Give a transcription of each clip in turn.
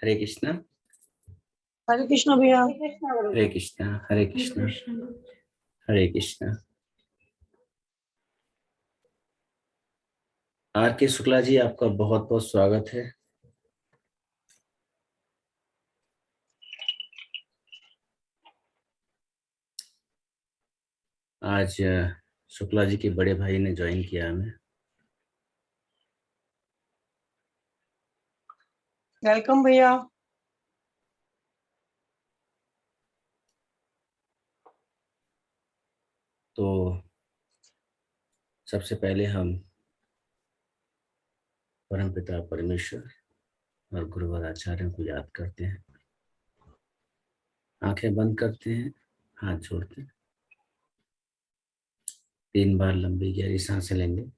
हरे कृष्णा। हरे कृष्णा भैया। हरे कृष्णा। हरे कृष्णा। हरे कृष्णा। आर के शुक्ला जी, आपका बहुत बहुत स्वागत है। आज शुक्ला जी के बड़े भाई ने ज्वाइन किया हमें। वेलकम भैया। तो सबसे पहले हम परमपिता परमेश्वर और गुरुवर आचार्यों को याद करते हैं। आंखें बंद करते हैं, हाथ जोड़ते हैं, 3 बार लंबी गहरी सांसें लेंगे।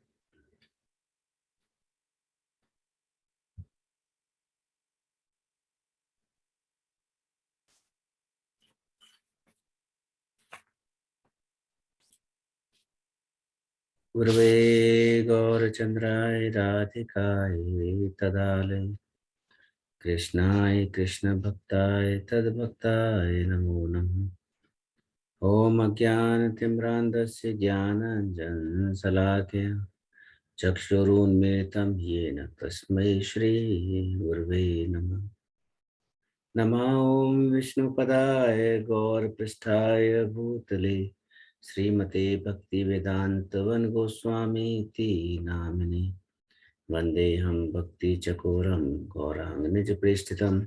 गुरवे गौरचंद्राय राधिकाय तदालय कृष्णाय कृष्ण भक्ताय तद्भक्ताय नमो नमः। ओम अज्ञानतिम्रान्धस्य ज्ञानाञ्जनशलाकया चक्षुरुन्मिलितं येन तस्मै श्रीगुरवे नमः। नमो विष्णुपदाय गौरपृष्ठाय भूतले श्रीमते भक्तिवेदान्तवन गोस्वामीति नामिने। वन्देऽहं भक्तिचकोरं गौराङ्गनिजप्रेष्ठितं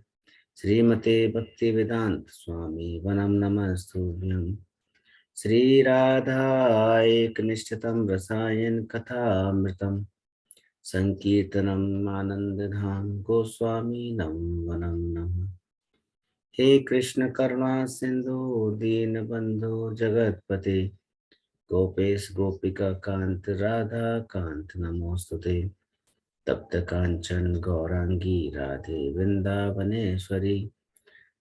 श्रीमते भक्तिवेदान्त स्वामी वनं नमस्तुभ्यं। श्रीराधा एकनिष्ठतं रसायन कथामृतं संकीर्तनम् आनन्दधाम गोस्वामी वनं नमः। हे कृष्ण करुणा सिंधु दीनबंधु जगतपते गोपेश गोपिका कांत राधा कांत नमोस्तुते। तप्त कांचन गौरांगी राधे वृंदावनेश्वरी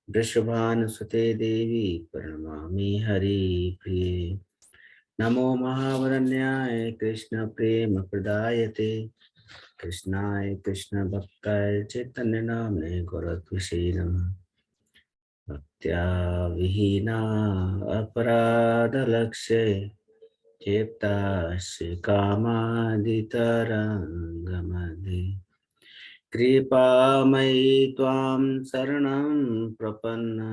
वृषभानुसुते देवी प्रणमामि हरिप्रिये। नमो महावरण्याय कृष्ण प्रेम प्रदायते कृष्णाय कृष्ण भक्ताय चैतन्य नामने गौरत्विषे नमः। भक्त्या विहीना अपराधलक्ष्ये चेप्तास्य कामादितरङ्गमध्ये कृपामयि त्वां शरणं प्रपन्ना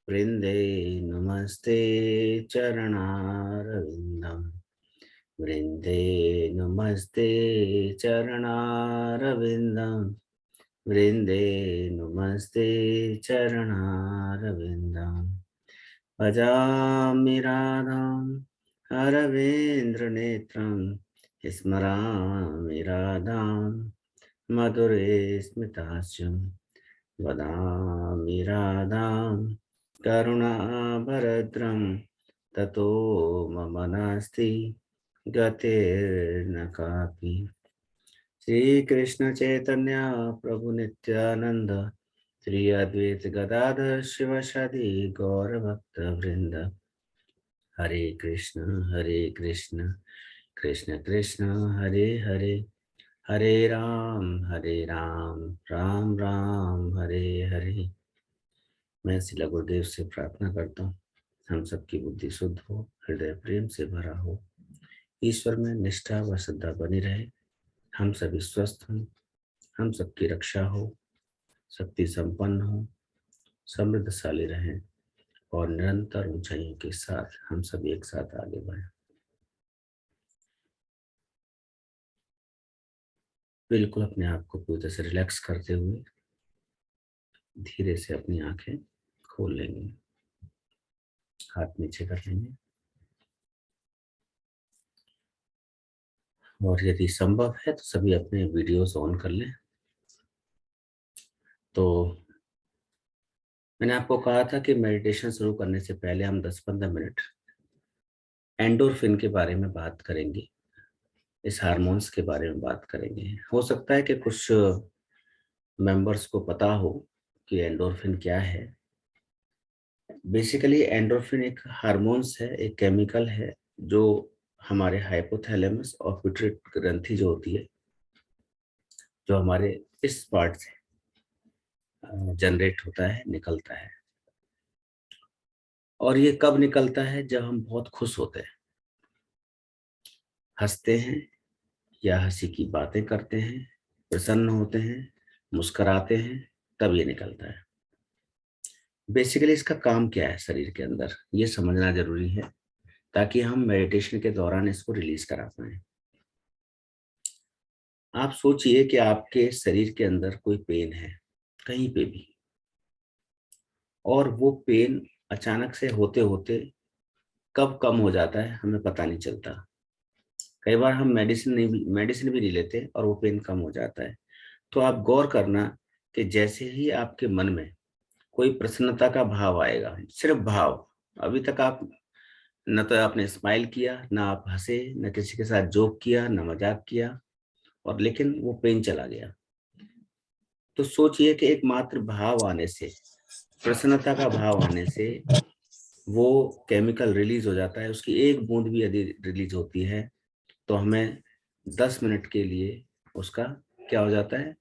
वृन्दे नमस्ते चरणारविन्दम्। वृन्दे नमस्ते चरणारविन्दम्। वृन्दे नमस्ते चरणारविन्दम्। भजामि राधाम् अरविन्द्रनेत्रं स्मरामि राधाम् मधुरे स्मितास्यं। वदामि राधाम् करुणाभरद्रं ततो मम नास्ति गतिर्न कापि। श्री कृष्ण चैतन्य प्रभु नित्यानंद श्री अद्वैत गदाधर शिवशदि गौर भक्त वृंद। हरे कृष्ण कृष्ण कृष्ण हरे हरे हरे राम राम राम हरे हरे। मैं श्रील गुरुदेव से प्रार्थना करता हूँ हम सबकी बुद्धि शुद्ध हो, हृदय प्रेम से भरा हो, ईश्वर में निष्ठा व श्रद्धा बनी रहे, हम सभी स्वस्थ हों, हम सबकी रक्षा हो, शक्ति संपन्न हो, समृद्धशाली रहें और निरंतर ऊंचाइयों के साथ हम सब एक साथ आगे बढ़ें। बिल्कुल अपने आप को पूरी तरह से रिलैक्स करते हुए धीरे से अपनी आंखें खोल लेंगे, हाथ नीचे कर लेंगे और यदि संभव है तो सभी अपने वीडियोस ऑन कर लें। तो मैंने आपको कहा था कि मेडिटेशन शुरू करने से पहले हम 10-15 मिनट एंडोर्फिन के बारे में बात करेंगे, इस हार्मोन्स के बारे में बात करेंगे। हो सकता है कि कुछ मेंबर्स को पता हो कि एंडोर्फिन क्या है। बेसिकली एंडोर्फिन एक हार्मोन्स है, एक केमिकल है जो हमारे हाइपोथैलेमस और पिट्यूटरी ग्रंथि जो होती है, जो हमारे इस पार्ट से जनरेट होता है, निकलता है। और ये कब निकलता है? जब हम बहुत खुश होते हैं, हंसते हैं या हंसी की बातें करते हैं, प्रसन्न होते हैं, मुस्कुराते हैं, तब ये निकलता है। बेसिकली इसका काम क्या है शरीर के अंदर, ये समझना जरूरी है ताकि हम मेडिटेशन के दौरान इसको रिलीज करा पाए। आप सोचिए कि आपके शरीर के अंदर कोई पेन है कहीं पे भी, और वो पेन अचानक से होते होते कब कम हो जाता है हमें पता नहीं चलता। कई बार हम मेडिसिन भी नहीं लेते और वो पेन कम हो जाता है। तो आप गौर करना कि जैसे ही आपके मन में कोई प्रसन्नता का भाव आएगा, सिर्फ भाव, अभी तक आप न तो आपने स्माइल किया, ना आप हंसे, न किसी के साथ जोक किया, न मजाक किया, और लेकिन वो पेन चला गया, तो सोचिए कि एक मात्र भाव आने से, प्रसन्नता का भाव आने से वो केमिकल रिलीज हो जाता है। उसकी एक बूंद भी यदि रिलीज होती है तो हमें 10 मिनट के लिए उसका क्या हो जाता है,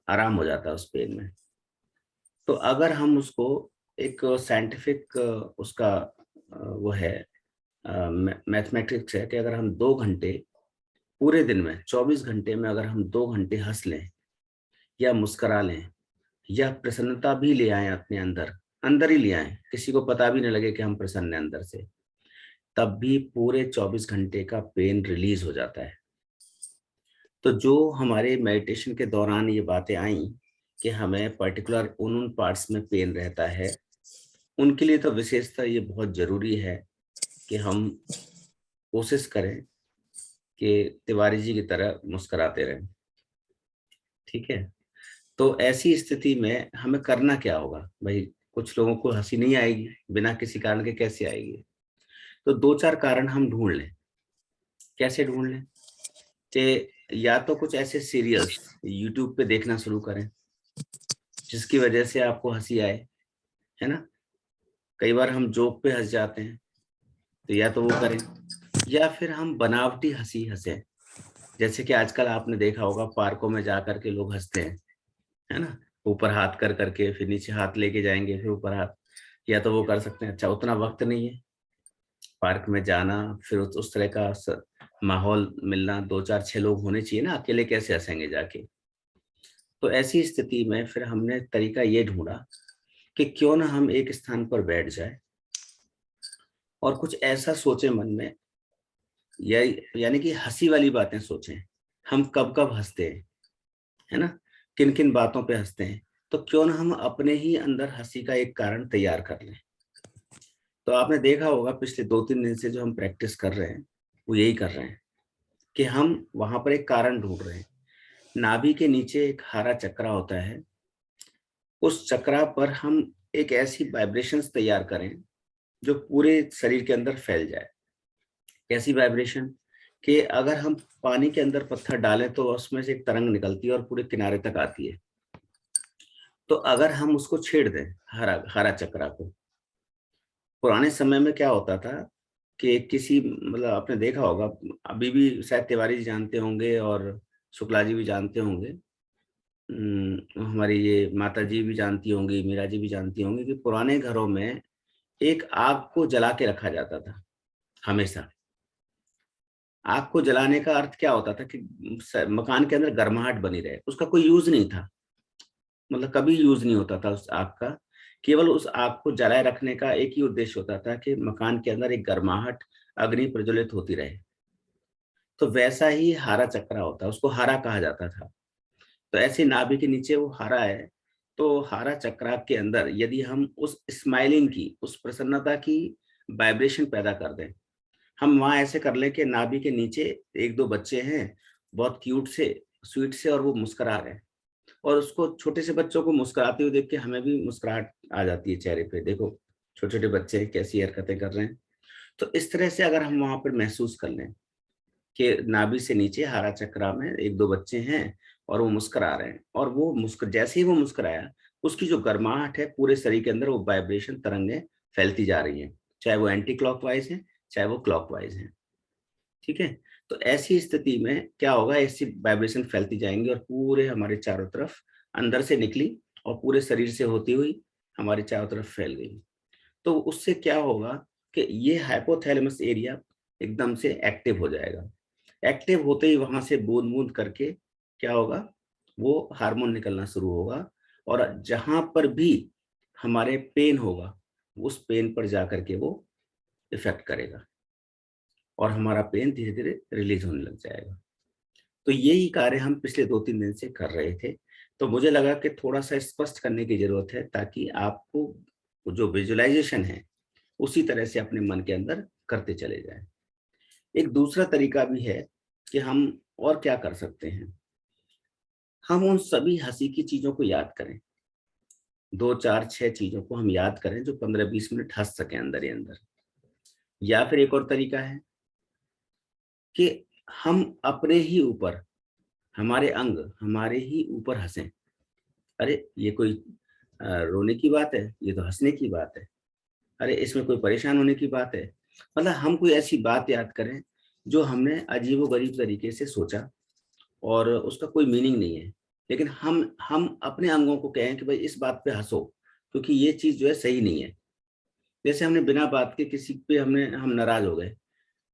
आराम हो जाता है उस पेन में। तो अगर हम उसको एक साइंटिफिक उसका वो है, मैथमेटिक्स है कि अगर हम 2 घंटे पूरे दिन में, 24 घंटे में अगर हम 2 घंटे हंस लें या मुस्करा लें या प्रसन्नता भी ले आए अपने अंदर, अंदर ही ले आए, किसी को पता भी नहीं लगे कि हम प्रसन्न हैं अंदर से, तब भी पूरे 24 घंटे का पेन रिलीज हो जाता है। तो जो हमारे मेडिटेशन के दौरान ये बातें आई कि हमें पर्टिकुलर उन पार्ट्स में पेन रहता है, उनके लिए तो विशेषता ये बहुत जरूरी है कि हम कोशिश करें कि तिवारी जी की तरह मुस्कुराते रहें। ठीक है, तो ऐसी स्थिति में हमें करना क्या होगा भाई? कुछ लोगों को हंसी नहीं आएगी, बिना किसी कारण के कैसे आएगी? तो 2-4 कारण हम ढूंढ लें। कैसे ढूंढ लें? कि या तो कुछ ऐसे सीरियल्स यूट्यूब पे देखना शुरू करें जिसकी वजह से आपको हंसी आए, है ना? कई बार हम जोक पे हंस जाते हैं, तो या तो वो करें, या फिर हम बनावटी हंसी हंसे। जैसे कि आजकल आपने देखा होगा पार्कों में जा करके लोग हंसते हैं, है ना? ऊपर हाथ कर करके, फिर नीचे हाथ लेके जाएंगे, फिर ऊपर हाथ। या तो वो कर सकते हैं। अच्छा, उतना वक्त नहीं है पार्क में जाना, फिर उस तरह का माहौल मिलना, 2-4-6 लोग होने चाहिए ना, अकेले कैसे हंसेंगे जाके? तो ऐसी स्थिति में फिर हमने तरीका ये ढूंढा कि क्यों ना हम एक स्थान पर बैठ जाए और कुछ ऐसा सोचे मन में, या यानी कि हंसी वाली बातें सोचें। हम कब कब हंसते हैं, है ना? किन किन बातों पे हंसते हैं? तो क्यों ना हम अपने ही अंदर हंसी का एक कारण तैयार कर लें। तो आपने देखा होगा पिछले 2-3 दिन से जो हम प्रैक्टिस कर रहे हैं वो यही कर रहे हैं कि हम वहां पर एक कारण ढूंढ रहे हैं। नाभि के नीचे एक हरा चक्रा होता है, उस चक्रा पर हम एक ऐसी वाइब्रेशंस तैयार करें जो पूरे शरीर के अंदर फैल जाए। कैसी वाइब्रेशन? कि अगर हम पानी के अंदर पत्थर डालें तो उसमें से एक तरंग निकलती है और पूरे किनारे तक आती है। तो अगर हम उसको छेड़ दें, हरा हरा चक्रा को, पुराने समय में क्या होता था कि किसी, मतलब आपने देखा होगा, अभी भी शायद तिवारी जी जानते होंगे और शुक्ला जी भी जानते होंगे, हमारी ये माता जी भी जानती होंगी, मीरा जी भी जानती होंगी कि पुराने घरों में एक आग को जला के रखा जाता था हमेशा। आग को जलाने का अर्थ क्या होता था कि मकान के अंदर गर्माहट बनी रहे। उसका कोई यूज नहीं था, मतलब कभी यूज नहीं होता था उस आग का। केवल उस आग को जलाए रखने का एक ही उद्देश्य होता था कि मकान के अंदर एक गर्माहट, अग्नि प्रज्वलित होती रहे। तो वैसा ही हारा चक्रा होता है, उसको हारा कहा जाता था। तो ऐसे नाभि के नीचे वो हारा है। तो हारा चक्रा के अंदर यदि हम उस स्माइलिंग की, उस प्रसन्नता की वाइब्रेशन पैदा कर दें, हम वहां ऐसे कर लें कि नाभि के नीचे 1-2 बच्चे हैं, बहुत क्यूट से, स्वीट से, और वो मुस्कुरा रहे हैं। और उसको, छोटे से बच्चों को मुस्कुराते हुए देख के हमें भी मुस्कुराहट आ जाती है चेहरे पे। देखो छोटे छोटे बच्चे कैसी हरकतें कर रहे हैं। तो इस तरह से अगर हम वहां पर महसूस कर लें कि नाभि से नीचे हारा चक्रा में 1-2 बच्चे हैं और वो मुस्कुरा रहे हैं, और वो जैसे ही वो मुस्कुराया, उसकी जो गर्माहट है पूरे शरीर के अंदर, वो वाइब्रेशन तरंगें फैलती जा रही हैं, चाहे वो एंटी क्लॉकवाइज है, चाहे वो क्लॉकवाइज है। ठीक है, तो ऐसी स्थिति में क्या होगा, ऐसी वाइब्रेशन फैलती जाएंगी और पूरे हमारे चारों तरफ अंदर से निकली और पूरे शरीर से होती हुई हमारे चारों तरफ फैल गई। तो उससे क्या होगा कि ये हाइपोथैलेमस एरिया एकदम से एक्टिव हो जाएगा। एक्टिव होते ही वहां से बूंद बूंद करके क्या होगा, वो हार्मोन निकलना शुरू होगा और जहां पर भी हमारे पेन होगा उस पेन पर जाकर के वो इफेक्ट करेगा और हमारा पेन धीरे धीरे रिलीज होने लग जाएगा। तो यही कार्य हम पिछले 2-3 दिन से कर रहे थे। तो मुझे लगा कि थोड़ा सा स्पष्ट करने की जरूरत है ताकि आपको जो विजुअलाइजेशन है उसी तरह से अपने मन के अंदर करते चले जाएं। एक दूसरा तरीका भी है कि हम और क्या कर सकते हैं, हम उन सभी हंसी की चीजों को याद करें, 2, 4, 6 चीजों को हम याद करें जो 15-20 मिनट हंस सके अंदर ही अंदर। या फिर एक और तरीका है कि हम अपने ही ऊपर, हमारे अंग हमारे ही ऊपर हंसें। अरे ये कोई रोने की बात है, ये तो हंसने की बात है। अरे इसमें कोई परेशान होने की बात है। मतलब हम कोई ऐसी बात याद करें जो हमने अजीबोगरीब तरीके से सोचा और उसका कोई मीनिंग नहीं है, लेकिन हम अपने अंगों को कहें कि भाई इस बात पे हंसो क्योंकि ये चीज जो है सही नहीं है। जैसे हमने बिना बात के किसी पे हम नाराज हो गए,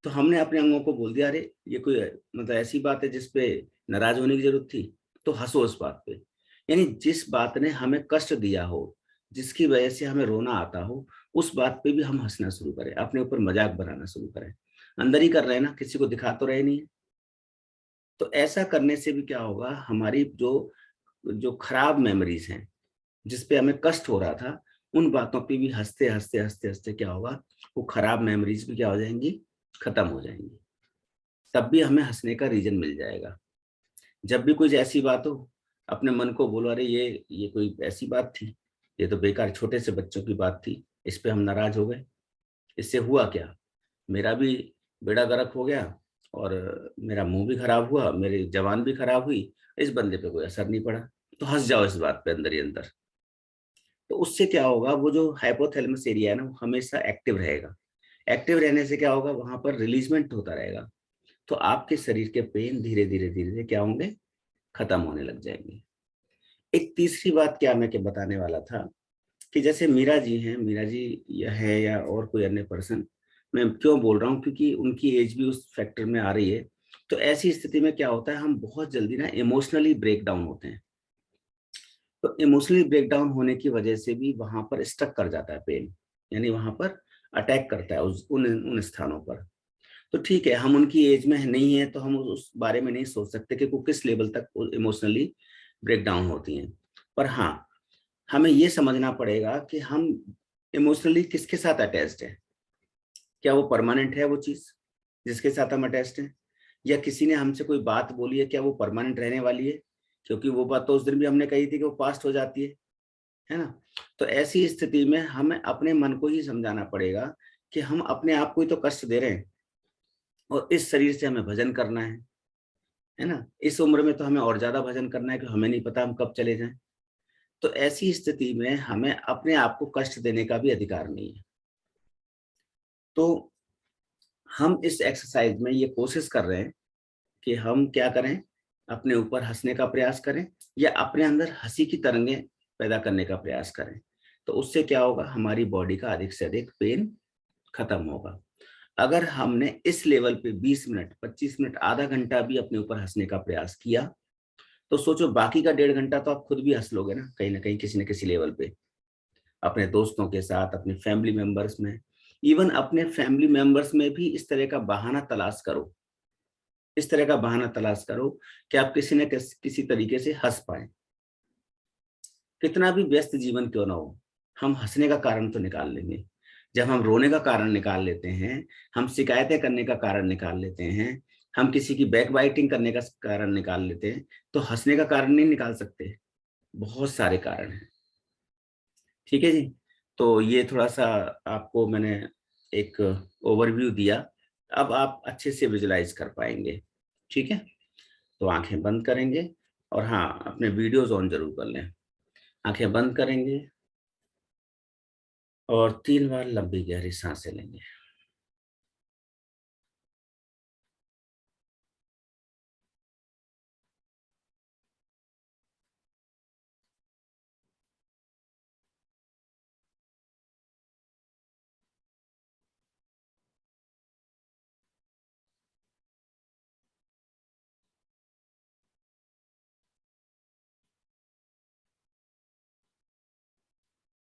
तो हमने अपने अंगों को बोल दिया अरे ये कोई मतलब ऐसी बात है जिसपे नाराज होने की जरूरत थी, तो हंसो उस बात पे। यानी जिस बात ने हमें कष्ट दिया हो, जिसकी वजह से हमें रोना आता हो, उस बात पे भी हम हंसना शुरू करें, अपने ऊपर मजाक बनाना शुरू करें। अंदर ही कर रहे हैं ना, किसी को दिखा तो रहे नहीं है। तो ऐसा करने से भी क्या होगा, हमारी जो जो खराब मेमोरीज हैं जिस पे हमें कष्ट हो रहा था, उन बातों पे भी हंसते हंसते हंसते हंसते क्या होगा, वो खराब मेमोरीज भी क्या हो जाएंगी, खत्म हो जाएंगी। तब भी हमें हंसने का रीजन मिल जाएगा। जब भी कुछ ऐसी बात हो, अपने मन को बोलो अरे ये कोई ऐसी बात थी, ये तो बेकार छोटे से बच्चों की बात थी, इस पे हम नाराज हो गए, इससे हुआ क्या, मेरा भी बेड़ा गर्क हो गया और मेरा मुंह भी खराब हुआ, मेरी जबान भी खराब हुई, इस बंदे पे कोई असर नहीं पड़ा। तो हंस जाओ इस बात पे अंदर ही अंदर। तो उससे क्या होगा, वो जो हाइपोथैलेमस एरिया है ना वो हमेशा एक्टिव रहेगा। एक्टिव रहने से क्या होगा, वहां पर रिलीजमेंट होता रहेगा। तो आपके शरीर के पेन धीरे धीरे धीरे धीरे क्या होंगे, खत्म होने लग जाएंगे। एक तीसरी बात क्या मैं के बताने वाला था कि जैसे मीरा जी हैं, मीरा जी या है या और कोई अन्य पर्सन, मैं क्यों बोल रहा हूँ क्योंकि उनकी एज भी उस फैक्टर में आ रही है। तो ऐसी स्थिति में क्या होता है, हम बहुत जल्दी ना इमोशनली ब्रेक डाउन होते हैं। तो इमोशनली ब्रेक डाउन होने की वजह से भी वहां पर स्टक कर जाता है पेन, यानी वहां पर अटैक करता है उस उन उन स्थानों पर। तो ठीक है, हम उनकी एज में नहीं है तो हम उस बारे में नहीं सोच सकते कि वो किस लेवल तक इमोशनली ब्रेक डाउन होती हैं। पर हाँ, हमें ये समझना पड़ेगा कि हम इमोशनली किसके साथ अटैच्ड है। क्या वो परमानेंट है वो चीज जिसके साथ हम अटैच्ड हैं, या किसी ने हमसे कोई बात बोली है, क्या वो परमानेंट रहने वाली है, क्योंकि वो बात तो उस दिन भी हमने कही थी कि वो पास्ट हो जाती है ना। तो ऐसी स्थिति में हमें अपने मन को ही समझाना पड़ेगा कि हम अपने आप को ही तो कष्ट दे रहे हैं और इस शरीर से हमें भजन करना है ना। इस उम्र में तो हमें और ज्यादा भजन करना है कि हमें नहीं पता हम कब चले जाएं। तो ऐसी स्थिति में हमें अपने आप को कष्ट देने का भी अधिकार नहीं है। तो हम इस एक्सरसाइज में ये कोशिश कर रहे हैं कि हम क्या करें, अपने ऊपर हंसने का प्रयास करें या अपने अंदर हंसी की तरंगें पैदा करने का प्रयास करें। तो उससे क्या होगा, हमारी बॉडी का अधिक से अधिक पेन खत्म होगा। अगर हमने इस लेवल पे 20 मिनट 25 मिनट आधा घंटा भी अपने ऊपर हंसने का प्रयास किया, तो सोचो बाकी का 1.5 घंटा तो आप खुद भी हंस लोगे ना कहीं किसी न किसी लेवल पे, अपने दोस्तों के साथ, अपने फैमिली मेंबर्स में। इवन अपने फैमिली मेंबर्स में भी इस तरह का बहाना तलाश करो, इस तरह का बहाना तलाश करो कि आप किसी न किसी तरीके से हंस पाए। कितना भी व्यस्त जीवन क्यों ना हो, हम हंसने का कारण तो निकाल लेंगे। जब हम रोने का कारण निकाल लेते हैं, हम शिकायतें करने का कारण निकाल लेते हैं, हम किसी की बैक बाइटिंग करने का कारण निकाल लेते हैं, तो हंसने का कारण नहीं निकाल सकते। बहुत सारे कारण हैं। ठीक है जी। तो ये थोड़ा सा आपको मैंने एक ओवरव्यू दिया। अब आप अच्छे से विजुलाइज कर पाएंगे। ठीक है, तो आंखें बंद करेंगे और हाँ, अपने वीडियोस ऑन जरूर कर लें। आंखें बंद करेंगे और 3 बार लंबी गहरी सांसें लेंगे।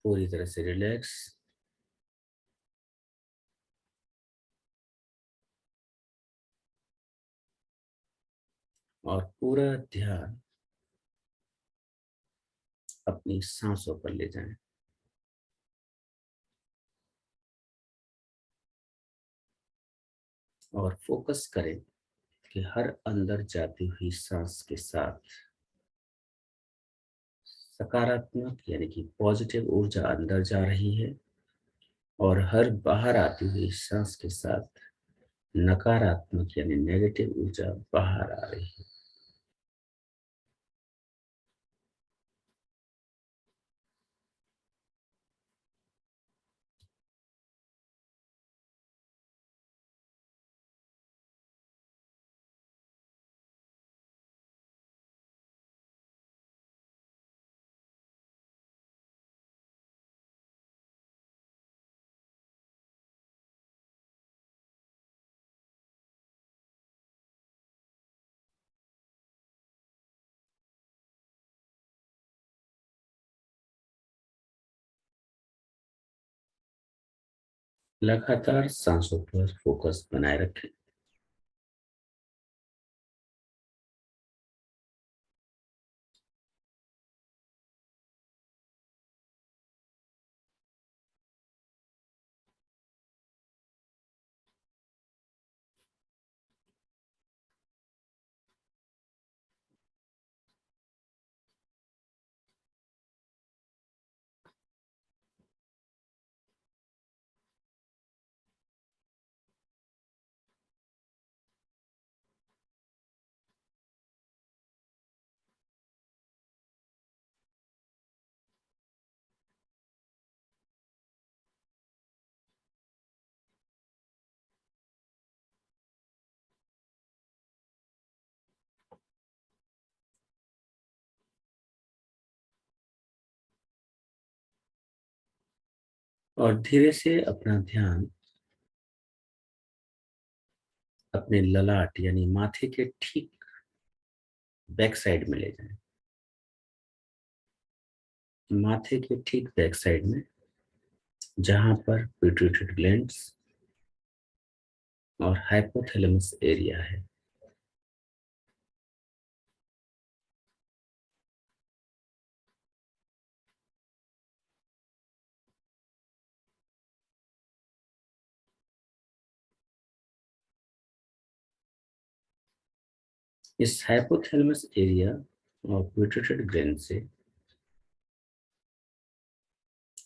पूरी तरह से रिलैक्स। और पूरा ध्यान अपनी सांसों पर ले जाएं। और फोकस करें कि हर अंदर जाती हुई सांस के साथ सकारात्मक यानी कि पॉजिटिव ऊर्जा अंदर जा रही है, और हर बाहर आती हुई सांस के साथ नकारात्मक यानी नेगेटिव ऊर्जा बाहर आ रही है। लगातार सांसों पर फोकस बनाए रखें। और धीरे से अपना ध्यान अपने ललाट यानी माथे के ठीक बैक साइड में ले जाएं। माथे के ठीक बैक साइड में, जहां पर पिट्यूटरी ग्लैंड्स और हाइपोथैलेमस एरिया है। इस हाइपोथैलेमस एरिया और पिट्यूटरी ग्लैंड से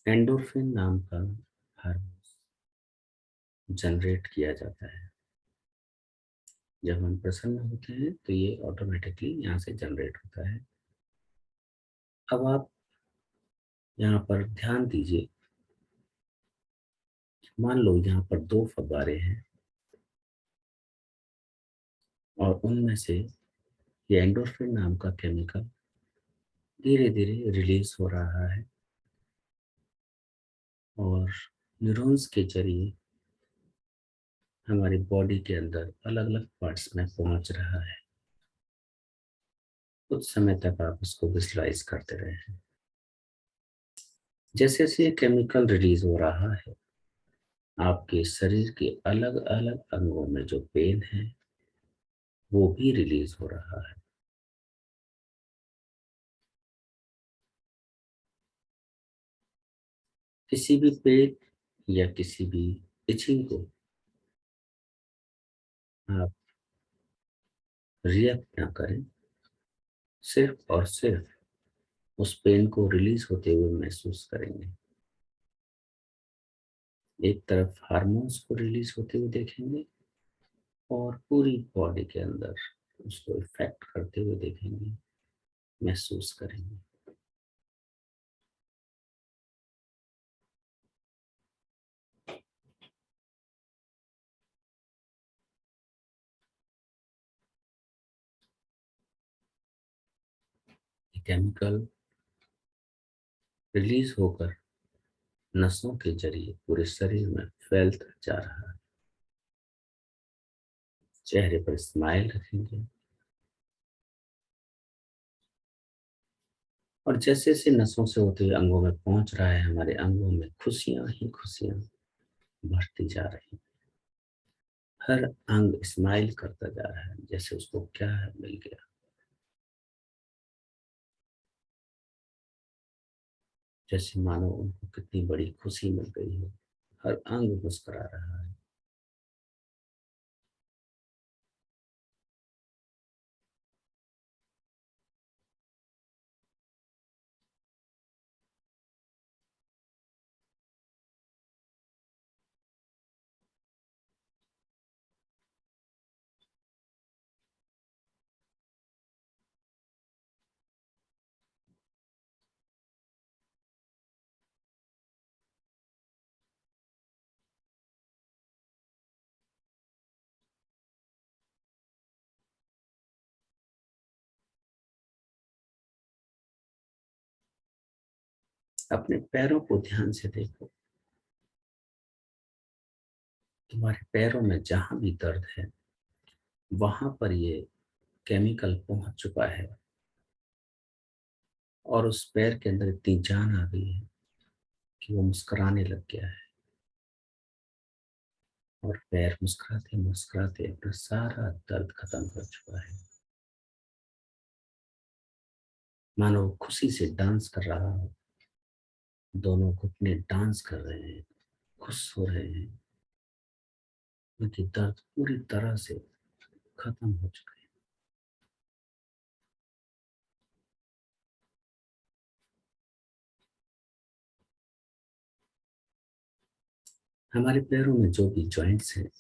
एंडोर्फिन नाम का हार्मोन जनरेट किया जाता है। जब हम प्रसन्न होते हैं तो ये ऑटोमेटिकली यहाँ से जनरेट होता है। अब आप यहाँ पर ध्यान दीजिए, मान लो यहाँ पर दो फव्वारे हैं और उनमें से ये एंडोर्फिन नाम का केमिकल धीरे धीरे रिलीज हो रहा है और न्यूरॉन्स के जरिए हमारी बॉडी के अंदर अलग अलग पार्ट्स में पहुंच रहा है। कुछ समय तक आप इसको विजुअलाइज करते रहे। जैसे जैसे ये केमिकल रिलीज हो रहा है, आपके शरीर के अलग अलग अंगों में जो पेन है वो भी रिलीज हो रहा है। किसी भी पेन या किसी भी इचिंग को आप रिएक्ट ना करें, सिर्फ और सिर्फ उस पेन को रिलीज होते हुए महसूस करेंगे। एक तरफ हार्मोन्स को रिलीज होते हुए देखेंगे और पूरी बॉडी के अंदर उसको इफेक्ट करते हुए देखेंगे, महसूस करेंगे। केमिकल रिलीज होकर नसों के जरिए पूरे शरीर में फैलता जा रहा है। चेहरे पर स्माइल रखेंगे और जैसे जैसे नसों से होते हुए अंगों में पहुंच रहा है, हमारे अंगों में खुशियां ही खुशियां बढ़ती जा रही। हर अंग स्माइल करता जा रहा है, जैसे उसको क्या है मिल गया। जैसे मानो उनको कितनी बड़ी खुशी मिल गई है। हर अंग मुस्कुरा रहा है। अपने पैरों को ध्यान से देखो। तुम्हारे पैरों में जहां भी दर्द है, वहां पर ये केमिकल पहुंच चुका है और उस पैर के अंदर इतनी जान आ गई है कि वो मुस्कुराने लग गया है। और पैर मुस्कुराते मुस्कुराते अपना सारा दर्द खत्म कर चुका है। मानो वो खुशी से डांस कर रहा हो। दोनों घुटने डांस कर रहे हैं, खुश हो रहे हैं, उनकी दर्द पूरी तरह से खत्म हो चुका है। हमारे पैरों में जो भी जॉइंट्स हैं,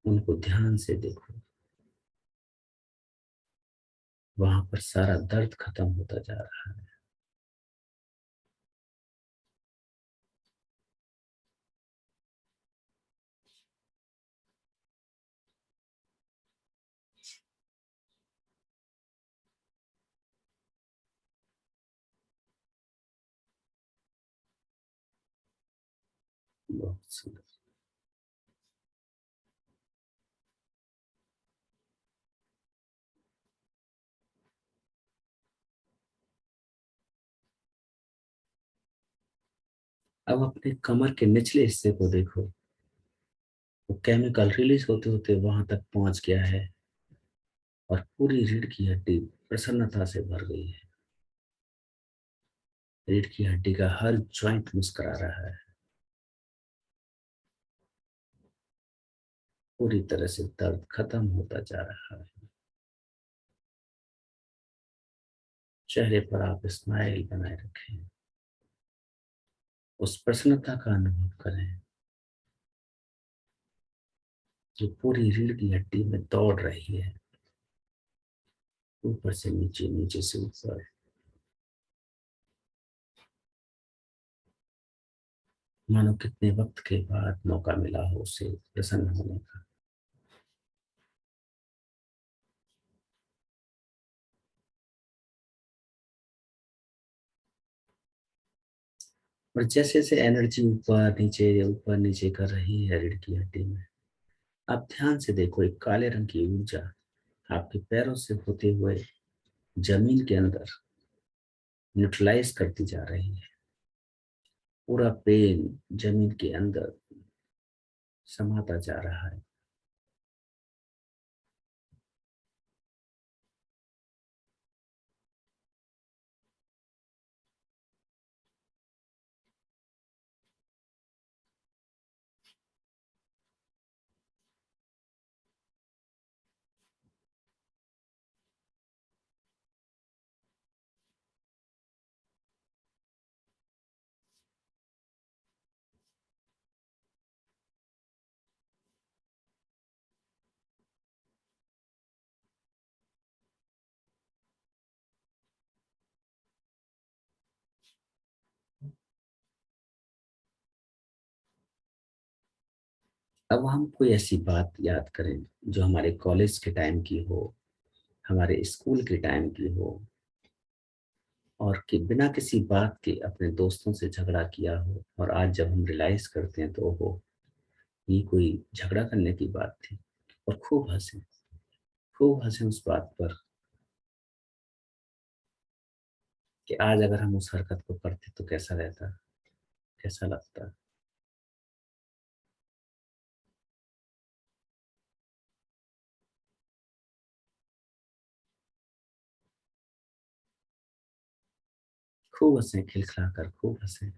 उनको ध्यान से देखो। वहां पर सारा दर्द खत्म होता जा रहा है। बहुत सुंदर। अब अपने कमर के निचले हिस्से को देखो। वो केमिकल रिलीज होते होते वहां तक पहुंच गया है और पूरी रीढ़ की हड्डी प्रसन्नता से भर गई है। रीढ़ की हड्डी का हर जॉइंट मुस्कुरा रहा है। पूरी तरह से दर्द खत्म होता जा रहा है। चेहरे पर आप स्माइल बनाए रखें। उस प्रसन्नता का अनुभव करें जो पूरी रीढ़ की हड्डी में दौड़ रही है। ऊपर से नीचे, नीचे से ऊपर। मानो कितने वक्त के बाद मौका मिला हो उसे प्रसन्न होने का। और जैसे जैसे एनर्जी ऊपर नीचे कर रही है रीढ़ की हड्डी में, आप ध्यान से देखो। एक काले रंग की ऊर्जा आपके पैरों से होते हुए जमीन के अंदर न्यूट्रलाइज करती जा रही है। पूरा पेन जमीन के अंदर समाता जा रहा है। अब हम कोई ऐसी बात याद करें जो हमारे कॉलेज के टाइम की हो, हमारे स्कूल के टाइम की हो, और कि बिना किसी बात के अपने दोस्तों से झगड़ा किया हो, और आज जब हम रियलाइज करते हैं तो ओहो, ये कोई झगड़ा करने की बात थी। और खूब हंसे उस बात पर। कि आज अगर हम उस हरकत को करते तो कैसा रहता, कैसा लगता। खूब हंसे, खिलखिलाकर खूब हंसे।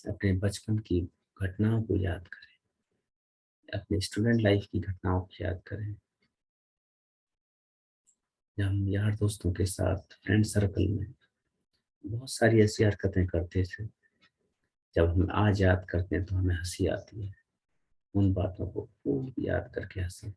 अपने बचपन की घटनाओं को याद करें, अपने स्टूडेंट लाइफ की घटनाओं को याद करें, जब हम यार दोस्तों के साथ फ्रेंड सर्कल में बहुत सारी ऐसी हरकतें करते थे। जब हम आज याद करते हैं तो हमें हंसी आती है। उन बातों को खूब याद करके हंसे।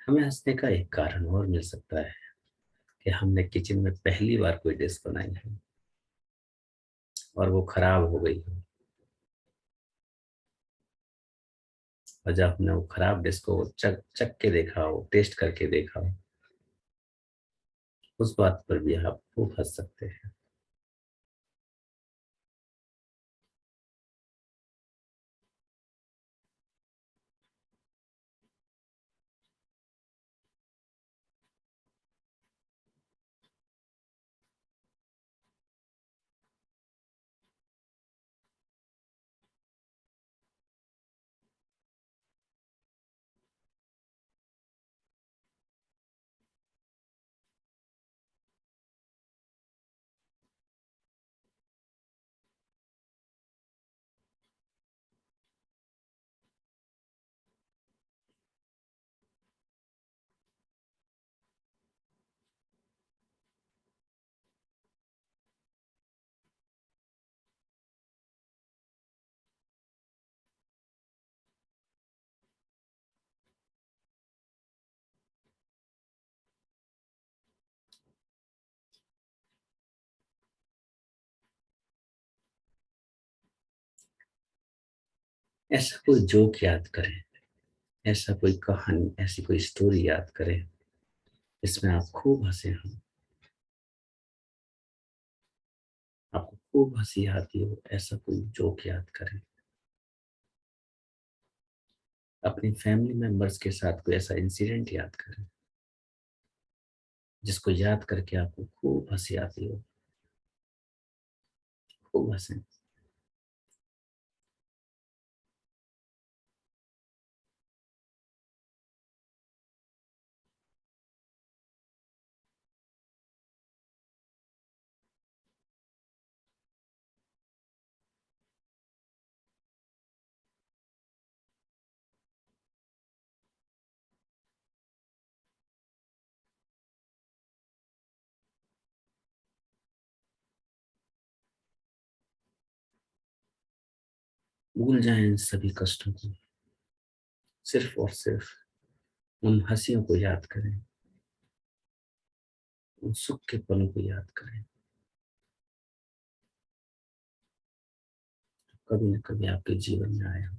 हमें हंसने का एक कारण और मिल सकता है कि हमने किचन में पहली बार कोई डिश बनाई है और वो खराब हो गई हो। और जब हमने वो खराब डिश को चख चख के देखा हो, टेस्ट करके देखा हो, उस बात पर भी आप खूब हंस सकते हैं। ऐसा कोई जोक याद करें, ऐसा कोई कहानी, ऐसी कोई स्टोरी याद करें जिसमें आप खूब हंसे हों, आपको खूब हंसी आती हो। ऐसा कोई जोक याद करें। अपनी फैमिली मेंबर्स के साथ कोई ऐसा इंसिडेंट याद करें जिसको याद करके आपको खूब हंसी आती हो। खूब हंसें। भूल जाएं इन सभी कष्टों को, सिर्फ और सिर्फ उन हंसियों को याद करें, उन सुख के पलों को याद करें। कभी न कभी आपके जीवन में आया।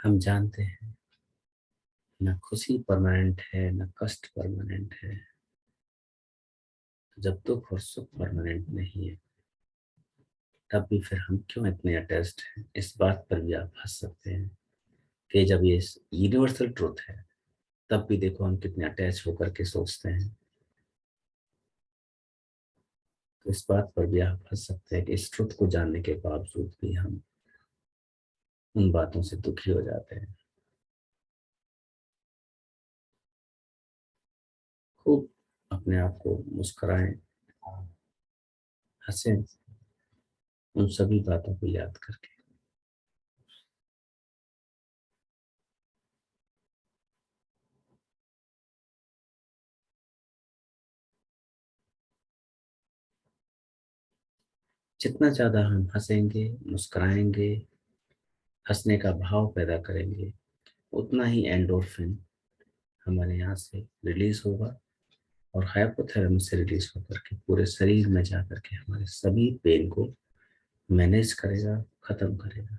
हम जानते हैं न खुशी परमानेंट है न कष्ट परमानेंट है। जब दुख और सुख परमानेंट नहीं है तब भी फिर हम क्यों इतने अटैच्ड हैं? इस बात पर भी आप हंस सकते हैं कि जब ये यूनिवर्सल ट्रूथ है तब भी देखो हम कितने अटैच होकर के सोचते हैं। तो इस बात पर भी आप हंस सकते हैं कि इस ट्रुथ को जानने के बावजूद भी हम उन बातों से दुखी हो जाते हैं। खूब अपने आप को मुस्कुराएं, हंसें उन सभी बातों को याद करके। जितना ज्यादा हम हंसेंगे, मुस्कुराएंगे, हंसने का भाव पैदा करेंगे, उतना ही एंडोर्फिन हमारे यहाँ से रिलीज होगा और हाइपोथैलेमस से रिलीज होकर के पूरे शरीर में जाकर के हमारे सभी पेन को मैनेज करेगा, खत्म करेगा।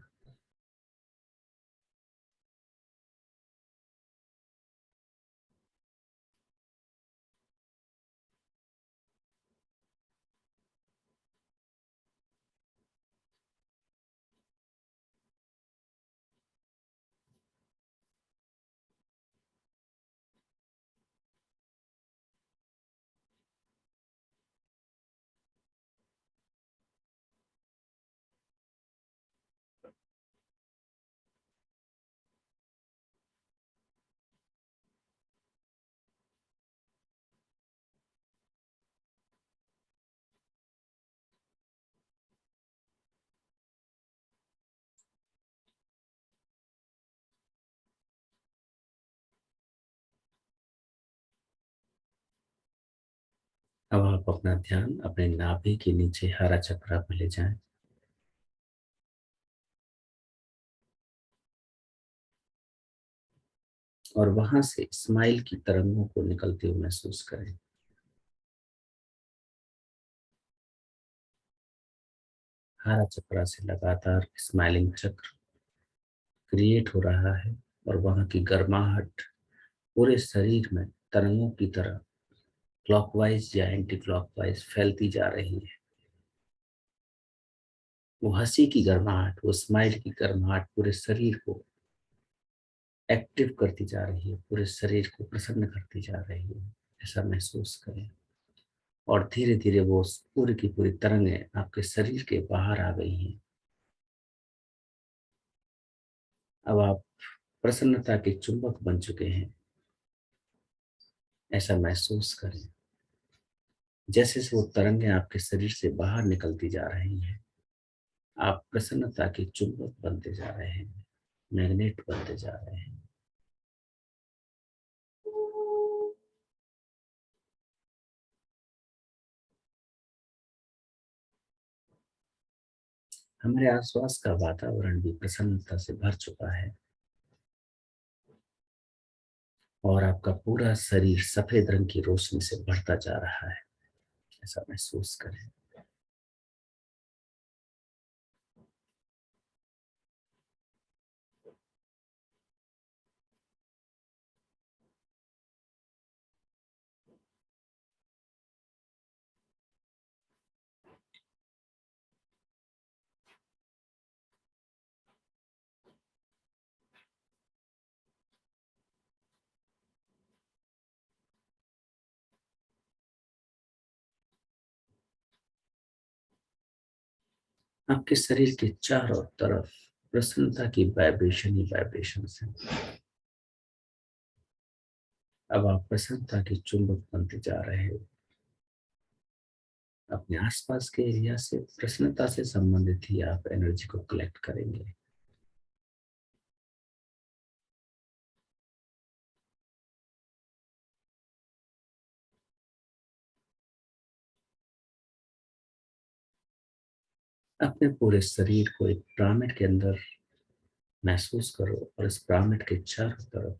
अब आप अपना ध्यान अपने नाभि के नीचे हरा चक्रा पर ले जाएं और वहां से स्माइल की तरंगों को निकलते हुए महसूस करें। हरा चक्रा से लगातार स्माइलिंग चक्र क्रिएट हो रहा है और वहां की गर्माहट पूरे शरीर में तरंगों की तरह क्लॉकवाइज या एंटी क्लॉकवाइज फैलती जा रही है। वो हंसी की गर्माहट, वो स्माइल की गर्माहट पूरे शरीर को एक्टिव करती जा रही है, पूरे शरीर को प्रसन्न करती जा रही है। ऐसा महसूस करें और धीरे धीरे वो पूरी की पूरी तरंगें आपके शरीर के बाहर आ गई हैं। अब आप प्रसन्नता के चुंबक बन चुके हैं। ऐसा महसूस करें जैसे से वो तरंगें आपके शरीर से बाहर निकलती जा रही हैं, आप प्रसन्नता के चुंबक बनते जा रहे हैं, मैग्नेट बनते जा रहे हैं। हमारे आसपास का वातावरण भी प्रसन्नता से भर चुका है और आपका पूरा शरीर सफेद रंग की रोशनी से भरता जा रहा है। ऐसा महसूस करें। आपके शरीर के चारों तरफ प्रसन्नता की वाइब्रेशन ही वाइब्रेशन है। अब आप प्रसन्नता के चुंबक बनते जा रहे हो। अपने आसपास के एरिया से प्रसन्नता से संबंधित ही आप एनर्जी को कलेक्ट करेंगे। अपने पूरे शरीर को एक पिरामिड के अंदर महसूस करो और इस पिरामिड के चारों तरफ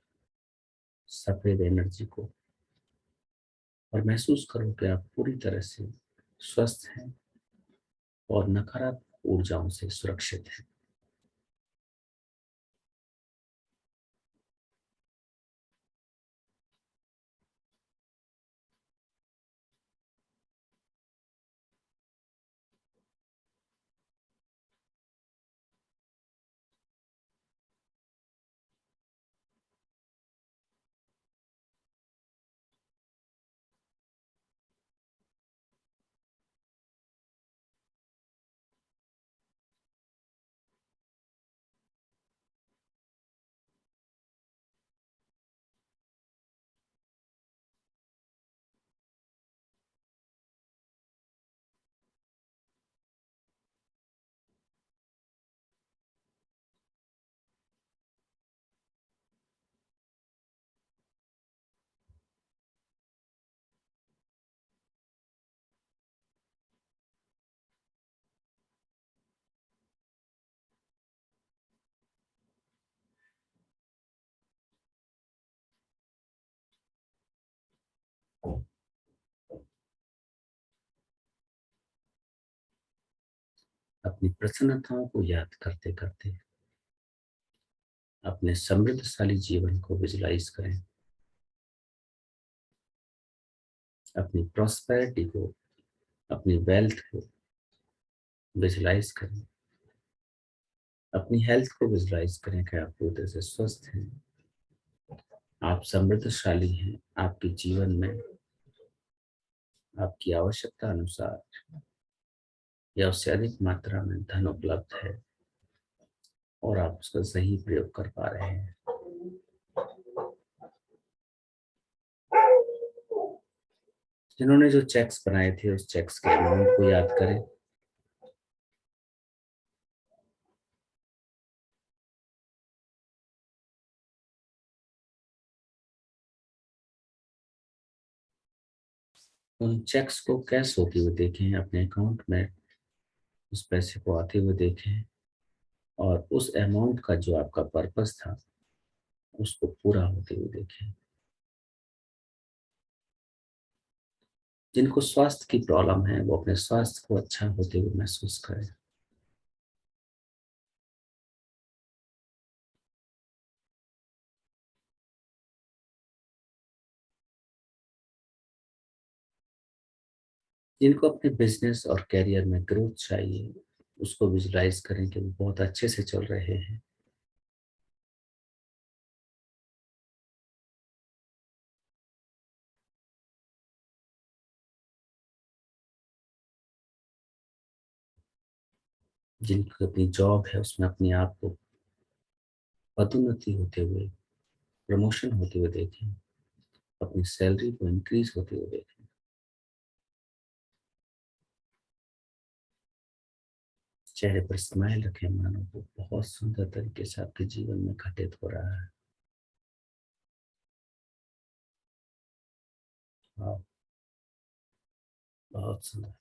सफेद एनर्जी को, और महसूस करो कि आप पूरी तरह से स्वस्थ हैं और नकारात्मक ऊर्जाओं से सुरक्षित हैं। अपनी प्रसन्नताओं को याद करते करते अपने समृद्धशाली जीवन को विजुलाइज करें, अपनी प्रॉस्पेरिटी को, अपनी वेल्थ को विजुलाइज करें, अपनी हेल्थ को विजुलाइज करें कि आप पूरी तरह से स्वस्थ हैं, आप समृद्धशाली हैं, आपके जीवन में आपकी आवश्यकता अनुसार या उससे अधिक मात्रा में धन उपलब्ध है और आप उसका सही प्रयोग कर पा रहे हैं। जिन्होंने जो चेक्स बनाए थे उस चेक्स के अमाउंट को याद करें, उन चेक्स को कैश होते हुए देखें, अपने अकाउंट में उस पैसे को आते हुए देखें और उस अमाउंट का जो आपका पर्पस था उसको पूरा होते हुए देखें। जिनको स्वास्थ्य की प्रॉब्लम है वो अपने स्वास्थ्य को अच्छा होते हुए महसूस करें। जिनको अपने बिजनेस और करियर में ग्रोथ चाहिए उसको विजुलाइज करें कि वो बहुत अच्छे से चल रहे हैं। जिनकी अपनी जॉब है उसमें अपने आप को पदोन्नति होते हुए, प्रमोशन होते हुए देखें, अपनी सैलरी को इंक्रीज होते हुए देखें। चेहरे पर स्माइल रखें, मानो वो बहुत सुंदर तरीके से आपके जीवन में घटित हो रहा है। वाह, बहुत सुंदर।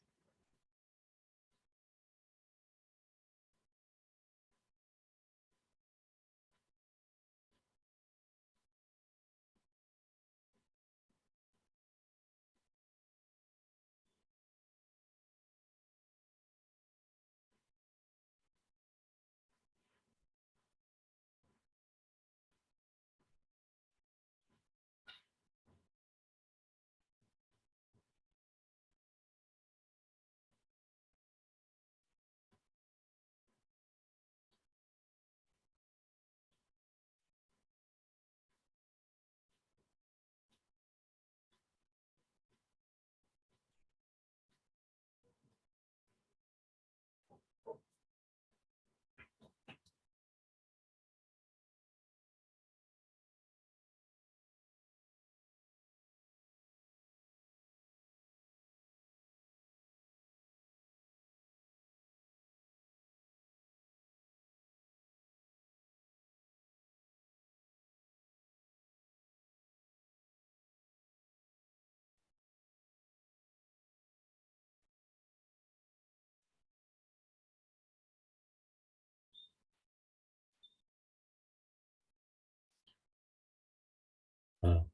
वाह।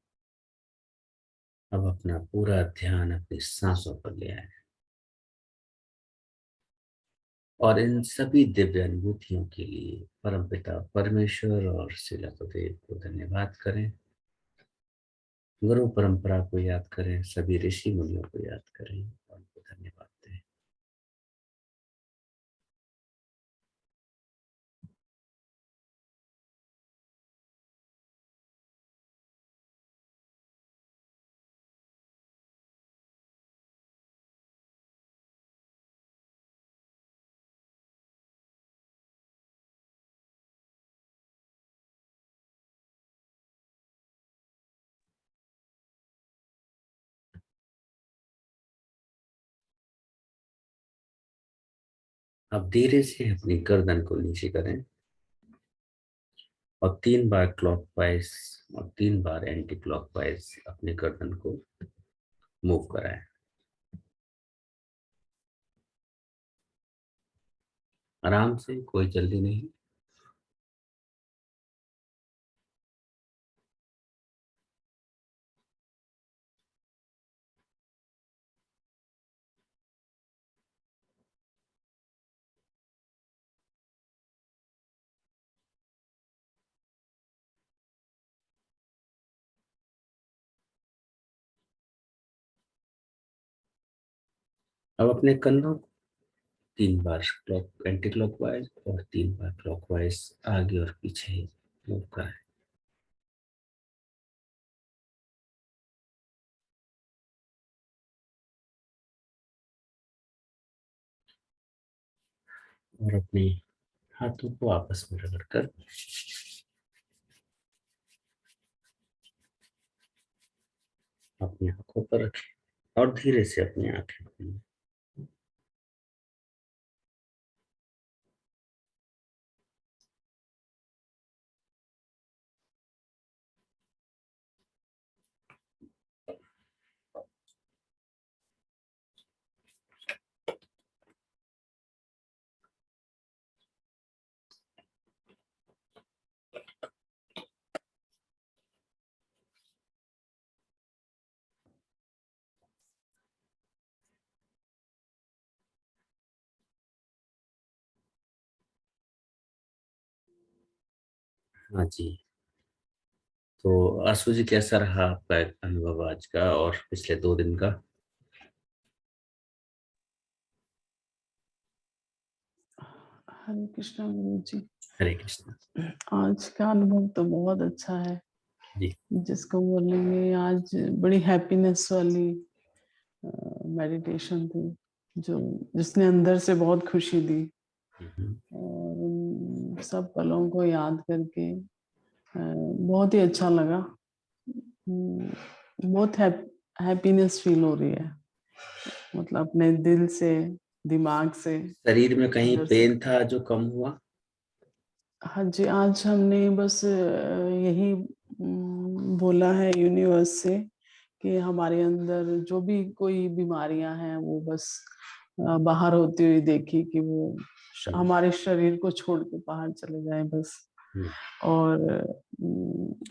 अब अपना पूरा ध्यान अपनी सांसों पर ले आए और इन सभी दिव्य अनुभूतियों के लिए परमपिता परमेश्वर और शिला गुरुदेव को धन्यवाद करें। गुरु परंपरा को याद करें, सभी ऋषि मुनियों को याद करें और उनको धन्यवाद दें। अब धीरे से अपनी गर्दन को नीचे करें और 3 बार क्लॉकवाइज और 3 बार एंटी क्लॉकवाइज अपनी गर्दन को मूव कराएं। आराम से, कोई जल्दी नहीं। अब अपने कंधों 3 बार क्लॉक एंटी क्लॉकवाइज और 3 बार क्लॉकवाइज आगे और पीछे मूव कराएं। और अपने हाथों को आपस में रगड़कर अपनी आंखों पर रखें और धीरे से अपनी आंखें खोलें। हाँ जी। तो आशु जी, कैसा रहा आपका अनुभव आज का और पिछले 2 दिन का? हरे कृष्णा गुरु जी। हरे कृष्ण आज का अनुभव तो बहुत अच्छा है जी। जिसको बोलेंगे आज बड़ी हैप्पीनेस वाली मेडिटेशन थी जो जिसने अंदर से बहुत खुशी दी और उन सब पलों को याद करके बहुत ही अच्छा लगा। बहुत हैप्पीनेस फील हो रही है, मतलब अपने दिल से दिमाग से शरीर में कहीं अंदर से। पेन था जो कम हुआ? हाँ जी, आज हमने बस यही बोला है यूनिवर्स से कि हमारे अंदर जो भी कोई बीमारियां हैं वो बस बाहर होती हुई देखी कि वो हमारे शरीर को छोड़ के बाहर चले जाए बस। और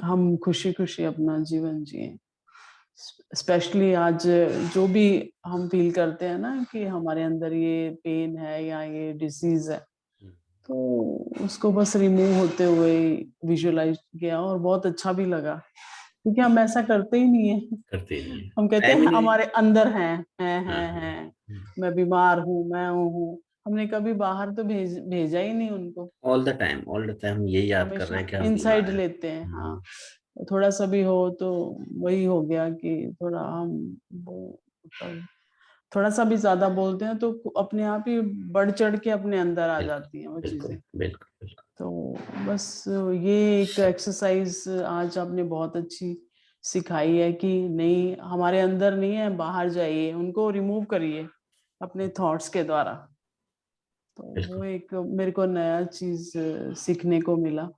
हम खुशी खुशी अपना जीवन जिए। स्पेशली आज जो भी हम फील करते हैं ना कि हमारे अंदर ये पेन है या ये डिसीज है, तो उसको बस रिमूव होते हुए विजुअलाइज किया और बहुत अच्छा भी लगा, क्योंकि हम ऐसा करते ही नहीं है। करते नहीं है, हम कहते टाइम हैं ही नहीं है। हमारे अंदर हाँ, हैं, मैं बीमार हूँ, मैं हूँ। हमने कभी बाहर तो भेजा ही नहीं उनको। ऑल द टाइम यही याद कर हमेशा रहे हैं कि हम इनसाइड बीमार हैं। लेते हैं। हाँ, थोड़ा सा भी हो तो वही हो गया कि थोड़ा हम मतलब थोड़ा सा भी ज्यादा बोलते हैं तो अपने आप ही बढ़ चढ़ के अपने अंदर आ बिल्कुल जाती हैं वो बिल्कुल चीजें। बिल्कुल बिल्कुल। तो बस ये एक एक्सरसाइज आज आपने बहुत अच्छी सिखाई है कि नहीं, हमारे अंदर नहीं है, बाहर जाइए, उनको रिमूव करिए अपने थॉट्स के द्वारा। तो वो बिल्कुल। एक मेरे को नया चीज सीखने को मिला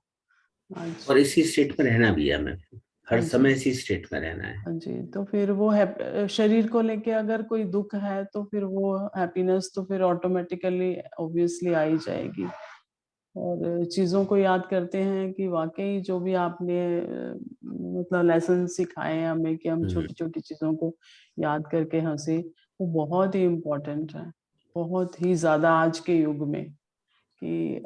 आज। और इसी स्टेट में रहना भी है हमें, हाँ हर जी, समय इसी स्टेट में रहना है। हाँ जी। तो फिर वो शरीर को लेके अगर कोई दुख है तो फिर वो हैप्पीनेस तो फिर ऑटोमेटिकली ऑब्वियसली आ ही जाएगी। और चीजों को याद करते हैं कि वाकई जो भी आपने मतलब लेसन सिखाए हैं हमें कि हम हम्म, छोटी छोटी चीजों को याद करके हंसे, वो बहुत ही इम्पोर्टेंट है, बहुत ही ज्यादा आज के युग में। कि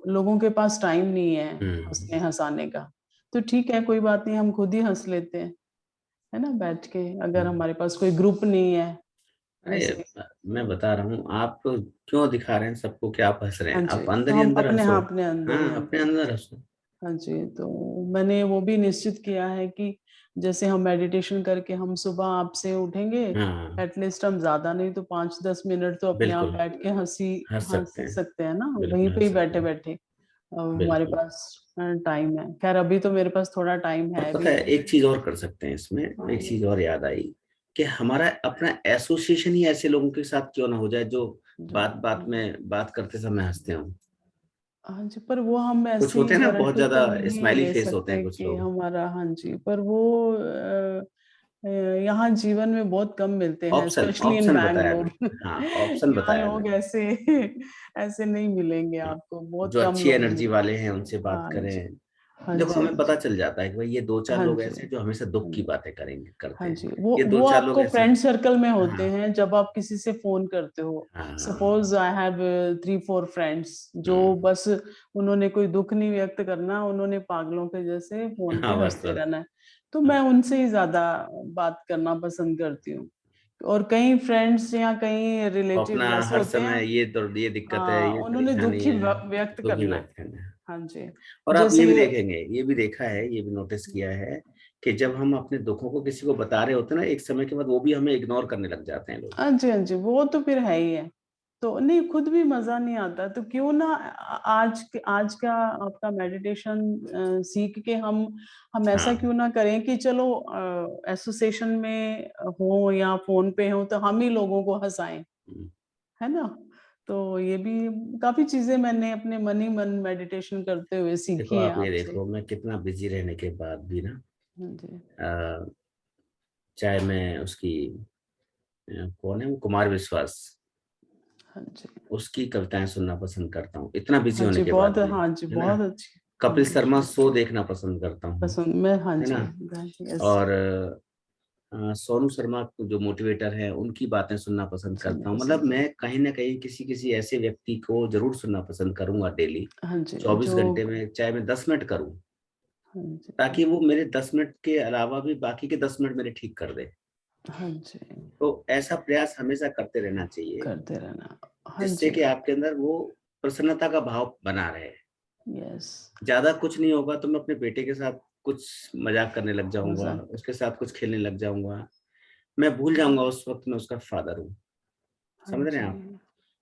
लोगों के पास टाइम नहीं है हंसने हंसाने का, तो ठीक है, कोई बात नहीं, हम खुद ही हंस लेते हैं, है ना, बैठ के। अगर हम्म। हमारे पास कोई ग्रुप नहीं है अरे, जैसे। मैं बता रहा हूँ, आप क्यों दिखा रहे हैं सबको कि आप हंस रहे हाँ हैं? जी, आप अंदर तो ही हम अंदर अपने, हंसो। हाँ, अपने अंदर ही हाँ, अपने अंदर। अंदर हंसो। हाँ जी, तो मैंने वो भी निश्चित किया है कि जैसे हम मेडिटेशन करके हम सुबह आपसे उठेंगे, हाँ, एटलीस्ट हम ज्यादा नहीं तो 5-10 मिनट तो अपने आप बिल्कुल बैठ के हंसी हंस हंस सकते हैं। सकते हैं ना, वहीं बिल्कुल पे ही हंस सकते बैठे हैं। बैठे। हमारे बिल्कुल। पास टाइम है, खैर अभी तो मेरे पास थोड़ा टाइम और है पता भी। है, एक चीज और कर सकते हैं इसमें, हाँ एक चीज और याद आई कि हमारा अपना एसोसिएशन ही ऐसे लोगों के साथ क्यों ना हो जाए जो जो बात बात में बात करते समय हंसते हो। हाँ जी, पर वो हम कुछ ऐसे होते ही हैं ना, बहुत गारंटी ज्यादा तो नहीं स्माइली ले फेस होते हैं सकते कुछ कि लोग। हमारा, हाँ जी, पर वो यहाँ जीवन में बहुत कम मिलते हैं, ऑप्शन स्पेशली इन ऑप्शन बताया बैंगलोर। मैंने, हाँ, ऑप्शन यहाँ बताया लोग मैंने। ऐसे ऐसे नहीं मिलेंगे हाँ, आपको, बहुत जो कम अच्छी लोग एनर्जी वाले हैं मिलेंगे। उनसे बात हाँ जी, करें। हाँ देखो, जी, हमें हाँ पता जी, चल जाता है कि भाई ये 2-4 हाँ लोग जी, ऐसे हैं जो हमेशा दुख हाँ की जी, बातें करेंगे करते हाँ हैं। जी। ये वो 2-4 लोग आपको ऐसे हैं। फ्रेंड सर्कल में होते हाँ हैं जब आप किसी से फोन करते हो। हाँ। सपोज आई हैव 3-4 फ्रेंड्स जो हम्म, बस उन्होंने कोई दुख नहीं व्यक्त करना, उन्होंने पागलों के जैसे फोन पे हाँ, बस हंसते बस। रहना है। तो हाँ, मैं उनसे ही ज्यादा बात करना पसंद करती हूँ। और कई फ्रेंड्स या कई रिलेटिव्स अपना ऐसे हर होते हैं, समय ये तो ये दिक्कत है, ये उन्होंने दुख परेशानी ही है, व्यक्त तो भी करना है। व्यक्त करना है। हाँ जी, और आप ये जैसे भी देखेंगे, ये भी देखा है, ये भी नोटिस किया है कि जब हम अपने दुखों को किसी को बता रहे होते हैं ना, एक समय के बाद वो भी हमें इग्नोर करने लग जाते हैं लोग। हाँ जी, हाँ जी, वो तो फिर है ही है। तो नहीं, खुद भी मज़ा नहीं आता, तो क्यों ना आज का आपका मेडिटेशन सीख के हम ऐसा हाँ, क्यों ना करें कि चलो एसोसिएशन में हो या फ़ोन पे हो तो हम ही लोगों को हँसाएँ, हम्म। है ना? तो ये भी काफ़ी चीज़ें मैंने अपने मन ही मन मेडिटेशन करते हुए देखो सीखी हैं आप ये आपसे। देखो, मैं कितना बिजी रहने के बाद भी ना, हाँ जी, अ, चाहे मैं उसकी कौन है वो, कुमार विश्वास, हाँ जी। उसकी कविताएं सुनना पसंद करता हूँ, इतना बिजी हाँ होने जी, के बाद बहुत भी, हाँ जी, है ना। बहुत अच्छी। हाँ कपिल जी, शर्मा शो देखना पसंद करता हूँ, पसंद मैं हाँ है जी, ना। हाँ जी, यस। और सोनू शर्मा जो मोटिवेटर हैं, उनकी बातें सुनना पसंद सुनना करता हूँ। मतलब पसंद मैं कहीं ना कहीं किसी किसी ऐसे व्यक्ति को जरूर सुनना पसंद करूंगा डेली, हाँ जी, 24 घंटे में, चाहे मैं 10 मिनट करूं, हाँ जी, ताकि वो मेरे 10 मिनट के अलावा भी बाकी के 10 मिनट मेरे ठीक कर दे। हाँ जी, तो ऐसा प्रयास हमेशा करते रहना चाहिए, करते रहना। हाँ जिससे जी, कि आपके अंदर वो प्रसन्नता का भाव बना रहे। यस, ज्यादा कुछ नहीं होगा तो मैं अपने बेटे के साथ कुछ मजाक करने लग जाऊंगा, मज़ाक उसके साथ कुछ खेलने लग जाऊंगा, मैं भूल जाऊंगा उस वक्त मैं उसका फादर हूँ। हाँ समझ रहे जी, हैं आप।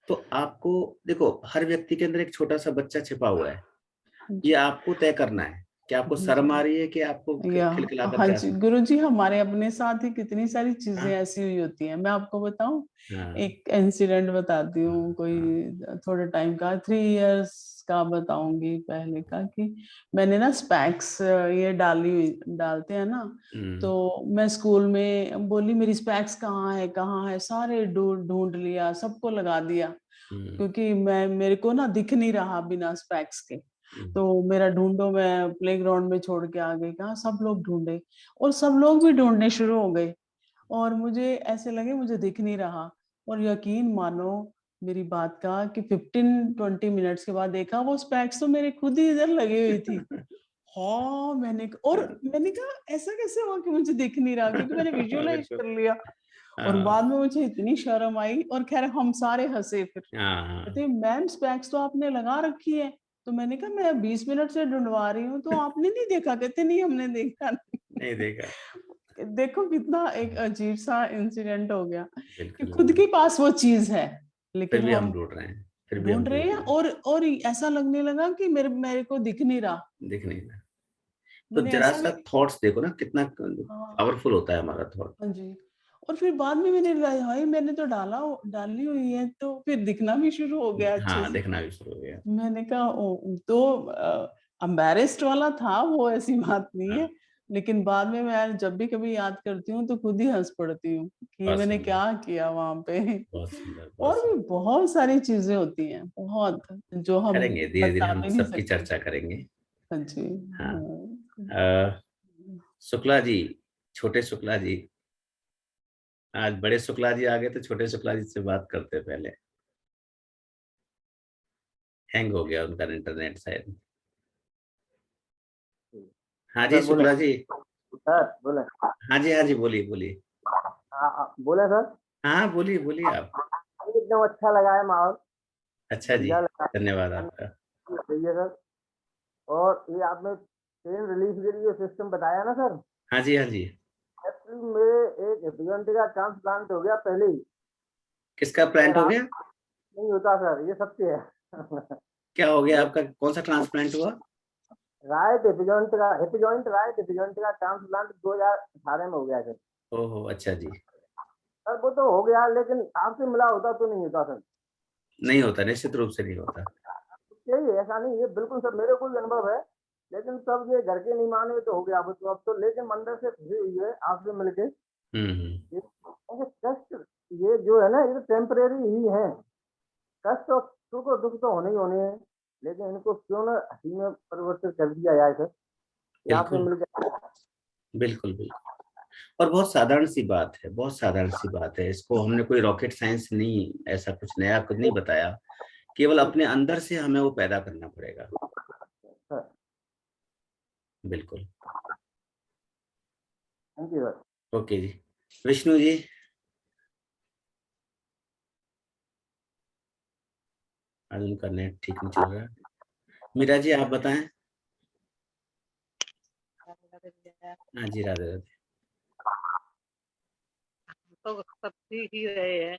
तो आपको देखो, हर व्यक्ति के अंदर एक छोटा सा बच्चा छिपा हुआ है, हाँ ये जी, आपको तय करना है कि आपको हाँ शर्म आ जी। रही है कि आपको या खिलखिला हाँ करके जी, हंसना। गुरुजी हमारे अपने साथ ही कितनी सारी चीज़ें हाँ, ऐसी हुई होती हैं। मैं आपको बताऊँ, हाँ, एक इंसिडेंट बताती हाँ, हूँ, कोई हाँ, थोड़े टाइम का 3 इयर्स का बताऊँगी पहले का, कि मैंने ना स्पेक्स ये डालते हैं ना, हम्म, तो मैं स्कूल में बोली मेरी स्पेक्स कहाँ है, कहाँ है? सारे ढूँढ लिया, सबको लगा दिया, हम्म, क्योंकि मेरे को ना दिख नहीं रहा बिना स्पेक्स के। हम्म, तो मेरा ढूँढो, मैं प्लेग्राउंड में छोड़ के आ गई, कहा सब लोग ढूँढे और सब लोग भी ढूँढने शुरू हो गए और मुझे ऐसे लगे मुझे दिख नहीं रहा। और यकीन मानो मेरी बात का कि 15-20 मिनट्स के बाद देखा वो स्पेक्स तो मेरे खुद ही इधर लगी हुई थी। हाँ, मैंने कहा ऐसा कैसे हुआ कि मुझे दिख नहीं रहा, क्योंकि मैंने विजुअलाइज़ बिल्कुल, कर लिया। और हाँ, बाद में मुझे इतनी शर्म आई और ख़ैर हम सारे हँसे फिर। हाँ, हाँ। कहते मैम स्पेक्स तो आपने लगा रखी है। तो मैंने कहा मैं 20 मिनट से ढूँढवा रही हूँ, तो आपने नहीं देखा? कहते नहीं हमने देखा नहीं देखा। नहीं। देखो कितना एक अजीब-सा इंसिडेंट हो गया कि बिल्कुल, खुद के पास वो चीज़ है, फिर लेकिन भी हम हम ढूंढ रहे हैं, फिर भी हम ढूँढ रहे ढूंढ हैं रहे हैं, और ऐसा लगने लगा कि मेरे को दिख नहीं रहा। दिख नहीं रहा। तो मैंने जरा ऐसा सा भी थॉट्स देखो ना, कितना हाँ, पावरफुल होता है हमारा थॉट। हाँ जी। और फिर बाद में मैंने रियलाइज़ हाय मैंने तो डाली हुई है, तो फिर दिखना भी शुरू हो गया अच्छे हाँ, से। देखना भी शुरू हो गया। मैंने कहा तो एम्बैरेस्ड वाला था वो, ऐसी बात नहीं हाँ, है। लेकिन बाद में मैं जब भी कभी याद करती हूँ तो खुद ही हँस पड़ती हूँ कि ये बहुत मैंने सुंदर, क्या किया वहाँ पे। बहुत सुंदर, बहुत और भी सुंदर। बहुत सारी चीज़ें होती हैं, बहुत, जो हम करेंगे धीरे धीरे, बता हम भी नहीं सबकी सकते। चर्चा करेंगे। हाँ जी, हाँ। हाँ। अ, शुक्ला जी, छोटे शुक्ला जी, आज बड़े शुक्ला जी आ गए तो छोटे शुक्ला जी से बात करते हैं पहले। हैंग हो गया उनका इंटरनेट शायद। हाँ जी सर बोले। शुक्ला जी। सर बोले। हाँ जी, हाँ जी, बोलिए बोलिए। हाँ बोले सर। हाँ हाँ, बोलिए बोलिए आप। एकदम अच्छा लगा है माहौल। अच्छा जी, बढ़िया लगा धन्यवाद है। आपका। सही है सर। और ये आपने पेन रिलीफ के लिए सिस्टम बताया ना सर। हाँ जी, हाँ जी। एक्चुअली मेरे एक एपिजेंट का ट्रांसप्लांट हो गया पहले ही। किसका प्लांट अगर हो आप गया? नहीं होता सर, ये सत्य है। क्या हो गया मेरे आपका, कौन सा ट्रांसप्लांट हुआ? राइट एपिजेंट का ट्रांसप्लांट 2018 में हो गया सर। ओहो, अच्छा जी। सर वो तो हो गया, लेकिन आपसे मिला होता तो नहीं होता सर। नहीं होता, निश्चित रूप से नहीं होता। यही है, ऐसा नहीं है बिल्कुल सर, मेरे को भी अनुभव है। लेकिन सब ये घर के नहीं माने तो हो गया अब तो, लेकिन मंदिर से खुशी हुई है आपसे मिलके। हम्म। ये कष्ट, ये जो है ना, ये तो टेम्परेरी ही है। कष्ट और सुख और दुख तो होने ही होने हैं, लेकिन इनको क्यों ना हंसी में परिवर्तित कर दिया जाए सर। ये आपसे बिल्कुल, मिलकर बिल्कुल, बिल्कुल। और बहुत साधारण सी बात है, बहुत साधारण सी बात है, इसको हमने कोई रॉकेट साइंस नहीं, ऐसा कुछ नया कुछ नहीं बताया, केवल अपने अंदर से हमें वो पैदा करना पड़ेगा। सर। बिल्कुल। Thank you sir. ओके जी। विष्णु जी, आज उनका नेट ठीक नहीं चल रहा। मीरा जी आप बताएं। हाँ जी, राधे राधे। तो सब सीख ही रहे हैं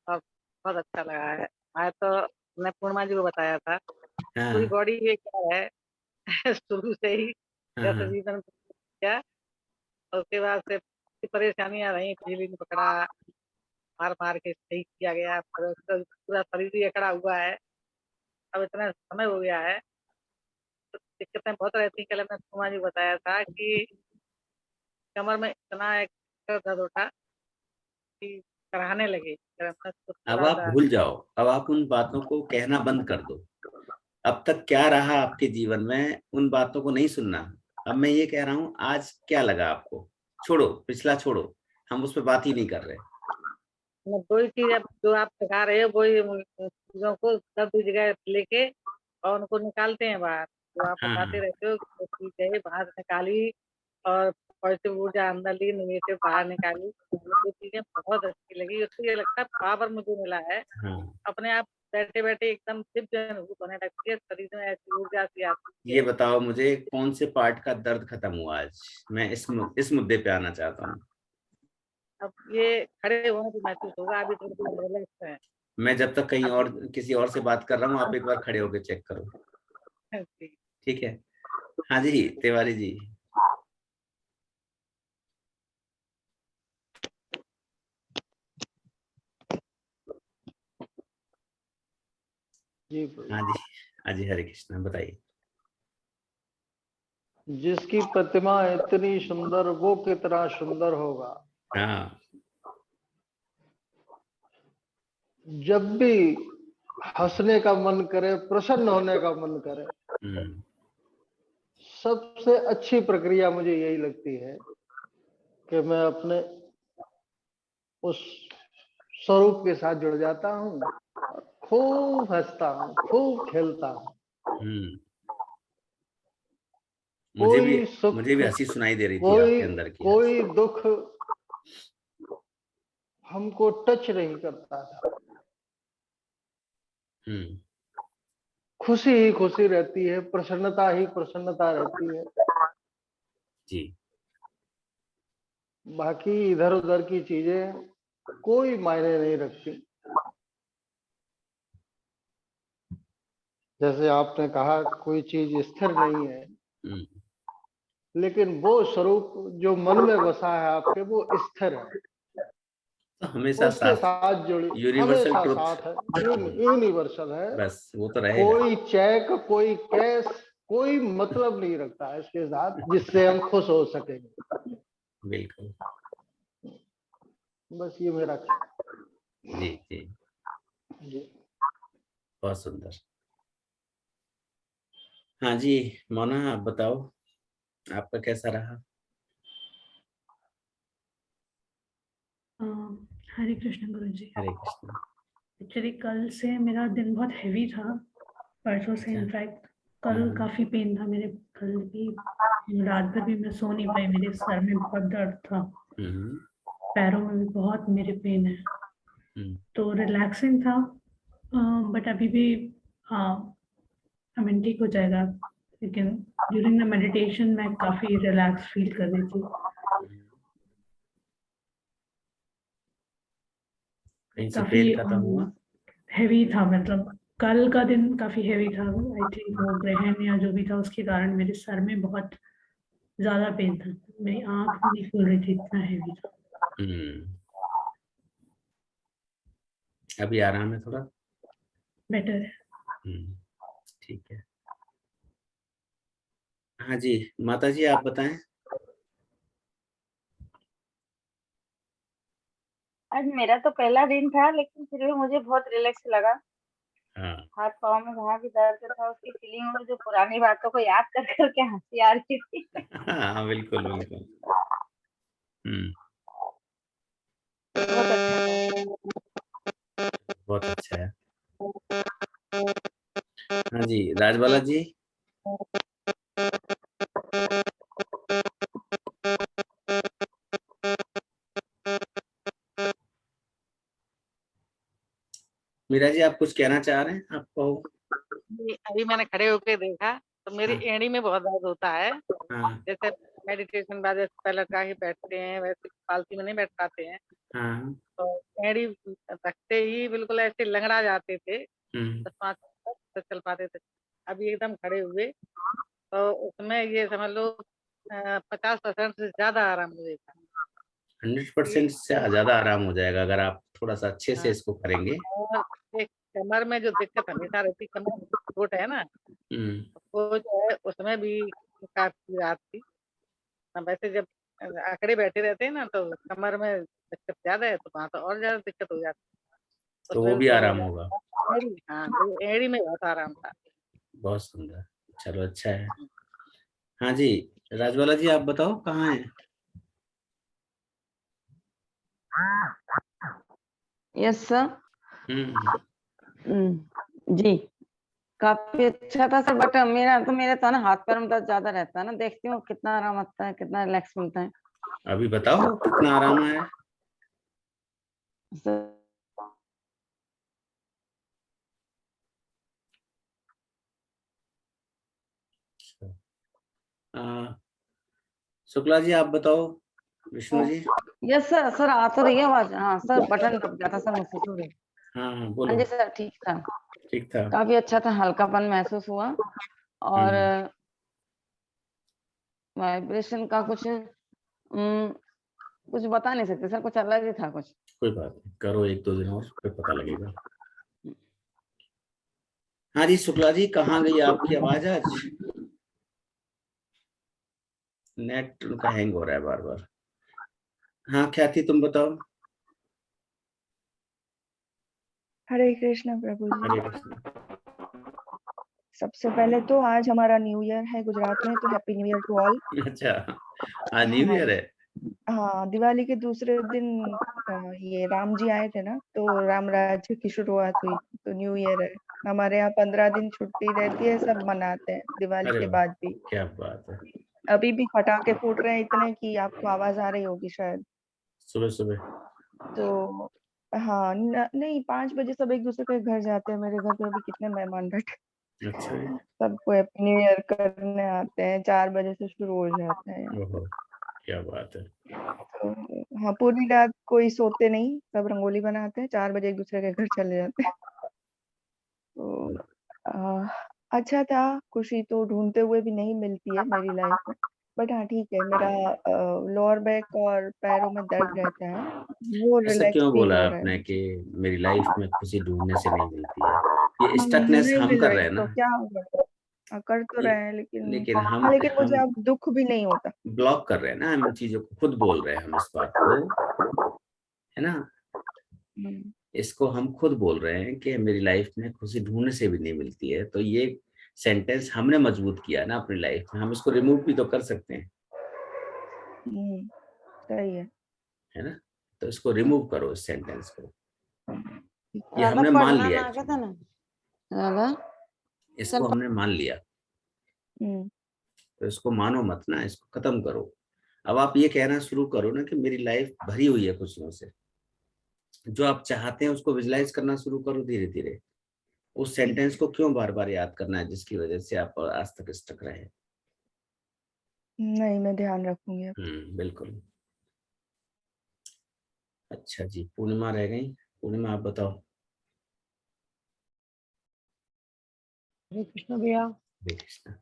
और बहुत अच्छा लगा है। मैं तो मैं पूर्णिमा जी को बताया था पूरी हाँ बॉडी ये क्या है शुरू से ही हाँ जैसे हाँ जीवन किया और उसके बाद से परेशानियां रही, बिजली ने पकड़ा, मार मार के सही किया गया, फिर उसका पूरा शरीर ही अकड़ा हुआ है। अब इतना समय हो गया है तो दिक्कतें बहुत रहती हैं। कल मैंने पूर्णिमा जी को बताया था कि कमर में इतना एक दर्द उठा कि कराहने लगे। फिर हमने उसको अब थोड़ा आप सा भूल जाओ, अब आप उन बातों को कहना बंद कर दो। अब तक क्या रहा आपके जीवन में, उन बातों को नहीं सुनना। अब मैं ये कह रहा हूँ, आज क्या लगा आपको, छोड़ो, पिछला छोड़ो, हम उस पर बात ही नहीं कर रहे। मैं दो ही चीज अब जो आप सिखा रहे हो वही चीजों को सब जगह लेके और उनको निकालते हैं बाहर। जो आप हाँ बताते हाँ रहते हो वो चीज है बाहर निकाली और पॉजिटिव ऊर्जा अंदर ली, नेगेटिव बाहर निकाली। ये चीजें बहुत अच्छी लगी। उससे ये लगता है पावर मुझे मिला है। हाँ। अपने आप बैठे बैठे एकदम दिव्य अनुभूत होने लगती है, शरीर में ऐसी ऊर्जा सी आती ये है। बताओ मुझे, कौन से पार्ट का दर्द खत्म हुआ आज? मैं इस मुद्दे पे आना चाहता हूँ। अब ये खड़े होने को महसूस होगा, अभी थोड़ी देर रिलैक्स है। मैं जब तक कहीं अभी और किसी और से बात कर रहा हूँ, आप एक बार खड़े होकर चेक करो, ठीक है? हाँ जी, तिवारी जी। जी हाँ जी, हाँ जी, हरे कृष्णा, बताइए। जिसकी प्रतिमा इतनी सुंदर वो कितना सुंदर होगा। हाँ जब भी हंसने का मन करे, प्रसन्न होने का मन करे, हम्म, सबसे अच्छी प्रक्रिया मुझे यही लगती है कि मैं अपने उस स्वरूप के साथ जुड़ जाता हूँ, खूब हंसता हूँ, खूब खेलता हूँ। हम्म। कोई सुख, मुझे भी हंसी सुनाई दे रही थी कोई आपके अंदर की। कोई दुख हमको टच नहीं करता था। हम्म। खुशी ही खुशी रहती है, प्रसन्नता ही प्रसन्नता रहती है। जी। बाकी इधर उधर की चीजें कोई मायने नहीं रखती। जैसे आपने कहा कोई चीज स्थिर नहीं है, हम्म। लेकिन वो स्वरूप जो मन में बसा है आपके वो स्थिर है, तो हमेशा उसके साथ, साथ जुड़ी, यूनिवर्सल हमेशा ट्रुथ। साथ है, यूनिवर्सल है। बस वो तो रहेगा। कोई चेक, कोई कैश, कोई मतलब नहीं रखता है इसके साथ जिससे हम खुश हो सकेंगे। बिल्कुल। बस ये मेरा जी जी, जी। बहुत सुंदर। हाँ जी, मोना आप बताओ, आपका कैसा रहा? अ, हरे कृष्ण गुरु जी। हरे कृष्ण। एक्चुअली कल से मेरा दिन बहुत हैवी था, परसों से अच्छा। इनफैक्ट कल काफ़ी पेन था मेरे। कल भी रात भर भी मैं सो नहीं पाई, मेरे सर में बहुत दर्द था, हम्म। पैरों में भी बहुत मेरे पेन है। हम्म। तो रिलैक्सिंग था, बट अभी भी आई मीन ठीक हो जाएगा। लेकिन ड्यूरिंग द मेडिटेशन मैं काफ़ी रिलैक्स फील कर रही थी। कहीं से काफ़ी पेन खत्म हुआ? हैवी था, मतलब कल का दिन काफ़ी हैवी था। आई थिंक वो ग्रहण या जो भी था उसके कारण मेरे सर में बहुत ज़्यादा पेन था, मेरी आँख भी नहीं खुल रही थी, इतना हैवी था। हम्म। अभी आराम है थोड़ा? बेटर है। हम्म, ठीक है। हाँ जी, माता जी आप बताएं। आज मेरा तो पहला दिन था लेकिन फिर भी मुझे बहुत रिलैक्स लगा। हाँ हाथ पाँव में जहाँ भी दर्द था उसकी फीलिंग में जो पुरानी बातों को याद कर करके हंसी आ रही थी। हाँ, बिल्कुल बिल्कुल। हम्म। बहुत अच्छा था। बहुत अच्छा है। हाँ जी, राजबाला जी। मीरा जी आप कुछ कहना चाह रहे हैं? आपको अभी अभी मैंने खड़े होके देखा तो मेरी हाँ। एड़ी में बहुत दर्द होता है। हाँ जैसे मेडिटेशन बाद जैसे पैर लटका के बैठते हैं वैसे पालती में नहीं बैठ पाते हैं, हाँ। तो एड़ी रखते ही बिल्कुल ऐसे लंगड़ा जाते थे, 10-5 मिनट तक चल पाते थे। अभी एकदम खड़े हुए तो उसमें ये समझ लो 50% से ज्यादा आराम मिलेगा। 100% से ज्यादा आराम हो जाएगा अगर आप थोड़ा सा अच्छे से हाँ, इसको करेंगे। और एक कमर में जो दिक्कत हमेशा रहती, कमर में चोट है ना, हम्म। वो जो है उसमें भी काफी राहत थी। वैसे जब आंकड़े बैठे रहते हैं ना तो कमर में दिक्कत ज्यादा है, तो वहां तो और ज्यादा दिक्कत हो जाती है, तो वो उसमें भी भी दर्द हो आराम जाता होगा। है। हाँ, तो एड़ी में बहुत आराम था। बहुत सुंदर। चलो अच्छा है। हाँ जी, राजवाला जी आप बताओ कहाँ हैं? Yes sir. हम्म। जी काफी अच्छा था सर, बट मेरा तो ना हाथ पैर में दर्द ज्यादा रहता है ना, देखती हूँ कितना आराम आता है, कितना रिलैक्स मिलता है अभी बताओ कितना आराम है। सर। शुक्ला जी आप बताओ। Vishnu ji. Yes sir, sir आ तो रही है आवाज। हाँ सर, बटन दब गया था सर मुझसे, सॉरी। हाँ हाँ हाँ बोलो। जी सर, ठीक था, ठीक था। काफी अच्छा था, हल्कापन महसूस हुआ और हम्म। वाइब्रेशन का कुछ बता नहीं सकते सर, कुछ अलग ही था कुछ। कोई बात नहीं, करो 1-2 दिन और फिर पता लगेगा। हाँ जी शुक्ला जी, कहाँ गई आपकी आवाज आज? नेट उनका हैंग हो रहा है बार बार। हाँ ख्याति तुम बताओ। हरे कृष्ण प्रभु जी। हरे कृष्ण। सबसे पहले तो आज हमारा न्यू ईयर है गुजरात में, तो happy new year to all. अच्छा, आज न्यू हाँ ईयर है। हाँ, दिवाली के दूसरे दिन ये राम जी आए थे ना, तो राम राज्य की शुरुआत हुई, तो न्यू ईयर है। हमारे यहाँ 15 दिन छुट्टी रहती है, सब मनाते हैं दिवाली अरे के वाह, बाद भी। क्या बात है। अभी भी पटाखे फूट रहे हैं इतने कि आपको आवाज आ रही होगी शायद। सुबह सुबह। तो हाँ नहीं, 5 बजे सब एक दूसरे के घर जाते हैं। मेरे घर पे अभी कितने मेहमान बैठे, अच्छा जी। सबको हैप्पी न्यू ईयर करने आते हैं। 4 बजे से शुरू हो जाता है यहाँ पे। ओहो, क्या बात है। तो हाँ, पूरी रात कोई सोते नहीं, सब रंगोली बनाते हैं, 4 बजे एक दूसरे के घर चले जाते हैं। तो आ, अच्छा था। खुशी तो ढूंढते हुए भी नहीं मिलती है मेरी लाइफ में, बट हाँ ठीक है। मेरा लोअर बैक और पैरों में दर्द रहता है, वो ऐसा रिलैक्स क्यों फील बोला हो रहा है। आपने कि मेरी लाइफ में खुशी ढूंढने से नहीं मिलती है? ये हाँ, स्टकनेस नहीं हम मिल कर रही रहे हैं तो ना। क्या होगा। कर तो ये रहे हैं लेकिन लेकिन हाँ, लेकिन मुझे हम अब दुख भी नहीं होता। ब्लॉक कर रहे हैं ना, हम इन चीजों को खुद बोल रहे हैं, हम इस बात को, है ना। हम्म, इसको हम खुद बोल रहे हैं कि मेरी लाइफ में खुशी ढूंढने से भी नहीं मिलती है, तो ये सेंटेंस हमने मजबूत किया ना अपनी लाइफ में, हम इसको रिमूव भी तो कर सकते हैं, सही है। है ना। तो इसको रिमूव करो इस सेंटेंस को। ये राधा हमने मान पढ़ना लिया ना क्या था एक्चुअली, ना राधा इसको हमने मान लिया, हम्म, तो इसको मानो मत ना, इसको खत्म करो। अब आप ये कहना शुरू करो ना कि मेरी लाइफ भरी हुई है खुशियों से। जो आप चाहते हैं उसको विजुलाइज करना शुरू करो धीरे धीरे। उस सेंटेंस को क्यों बार बार याद करना है जिसकी वजह से आप आज तक स्टक रहे? नहीं, मैं ध्यान रखूंगी अब। बिल्कुल। अच्छा जी, पूर्णिमा रह गई। पूर्णिमा आप बताओ। हरे कृष्ण भैया। हरे कृष्णा।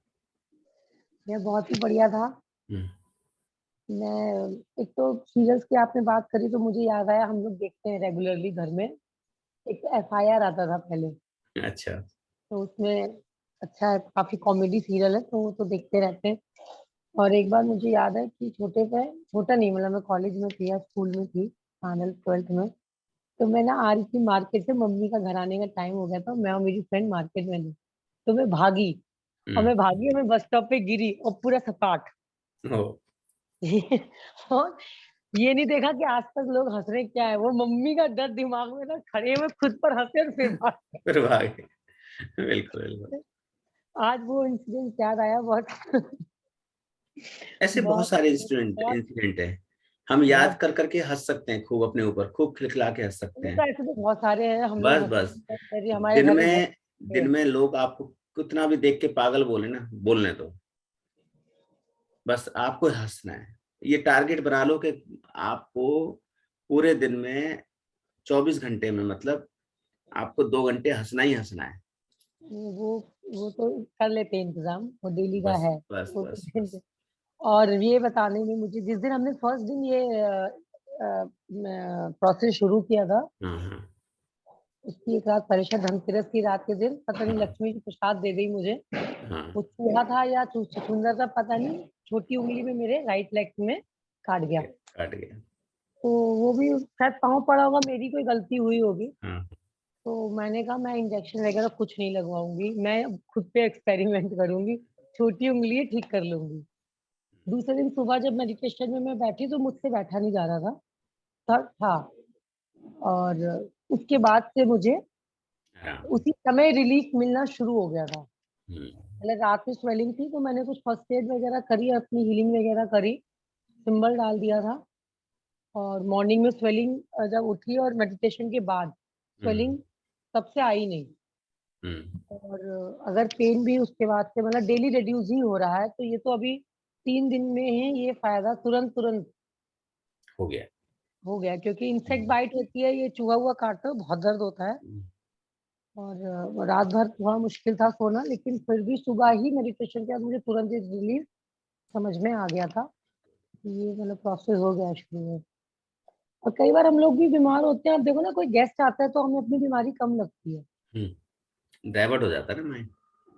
यह बहुत ही बढ़िया था। हम्म। मैं एक तो सीरियल्स की आपने बात करी तो मुझे याद आया, हम लोग देखते हैं रेगुलरली घर में। एक FIR आता था पहले, अच्छा। तो उसमें अच्छा है, काफी कॉमेडी सीरियल है, तो वो तो देखते रहते हैं। और एक बार मुझे याद है कि छोटा नहीं, मतलब मैं कॉलेज में थी या स्कूल में थी, फाइनल 12th में। तो मैं ना आ रही थी मार्केट से, मम्मी का घर आने का टाइम हो गया था, मैं और मेरी फ्रेंड मार्केट में थी। तो मैं भागी, और हम्म। मैं बस स्टॉप पे गिरी और पूरा सपाट। ओ। और ये नहीं देखा कि आसपास लोग हंस रहे क्या है, वो मम्मी का डर दिमाग में था, खड़े हुए खुद पर हंसे और फिर भागे। फिर भागे। बिल्कुल बिल्कुल। आज वो इंसिडेंट याद आया बहुत। ऐसे बहुत बहुत सारे इंसिडेंट बहुत इंसिडेंट है, हम याद बहुत कर करके हंस सकते हैं खूब, अपने ऊपर खूब खिलखिला के हंस सकते वो हैं। तो ऐसे तो बहुत सारे हैं, हम लोग बस हंसते बस हैं, हमारे दिन घर में बहुत में हंसते दिन हैं। में लोग आपको कितना भी देख के पागल बोले ना, बोलने दो, बस आपको हंसना है। ये टारगेट बना लो कि आपको पूरे दिन में 24 घंटे में मतलब आपको 2 घंटे हंसना ही हंसना है। वो तो कर लेते हैं इंतजाम, वो डेली का बस है। बस वो बस तो बस। और ये बताने में मुझे, जिस दिन हमने फर्स्ट दिन ये प्रोसेस शुरू किया था, हाँ हाँ उसकी एक रात परेशान, धनतेरस की रात के दिन पता नहीं लक्ष्मी जी प्रसाद दे गई मुझे। हाँ। वो चूहा था या चुकंदर था पता नहीं, छोटी उंगली में मेरे राइट लेग में काट गया। काट गया। तो वो भी शायद पाँव पड़ा होगा, मेरी कोई गलती हुई होगी। हाँ तो मैंने कहा मैं इंजेक्शन वगैरह कुछ नहीं लगवाऊंगी, मैं खुद पे एक्सपेरिमेंट करूंगी, छोटी उंगली ठीक कर लूंगी। दूसरे दिन सुबह जब मेडिटेशन में मैं बैठी तो मुझसे बैठा नहीं जा रहा था। और उसके बाद से मुझे हाँ। उसी समय रिलीफ मिलना शुरू हो गया था। हम्म, पहले रात में स्वेलिंग थी तो मैंने कुछ फर्स्ट एड वगैरह करी, अपनी हीलिंग वगैरह करी, सिंबल डाल दिया था। और मॉर्निंग में स्वेलिंग जब उठी और मेडिटेशन के बाद स्वेलिंग तब से आई नहीं। और अगर पेन भी उसके बाद से मतलब डेली रिड्यूस ही हो रहा है, तो ये तो अभी 3 दिन में है ये फायदा तुरंत हो गया। हो गया। क्योंकि इंसेक्ट बाइट होती है, ये चूहा हुआ काटता है, बहुत दर्द होता है। और रात भर थोड़ा मुश्किल था सोना, लेकिन फिर भी सुबह ही मेडिटेशन के बाद मुझे तुरंत रिलीफ समझ में आ गया था कि ये मतलब प्रोसेस हो गया शुरू में। और कई बार हम लोग भी बीमार होते हैं, आप देखो ना, कोई गेस्ट आता है तो हमें अपनी बीमारी कम लगती है, डाइवर्ट हो जाता है ना माइंड।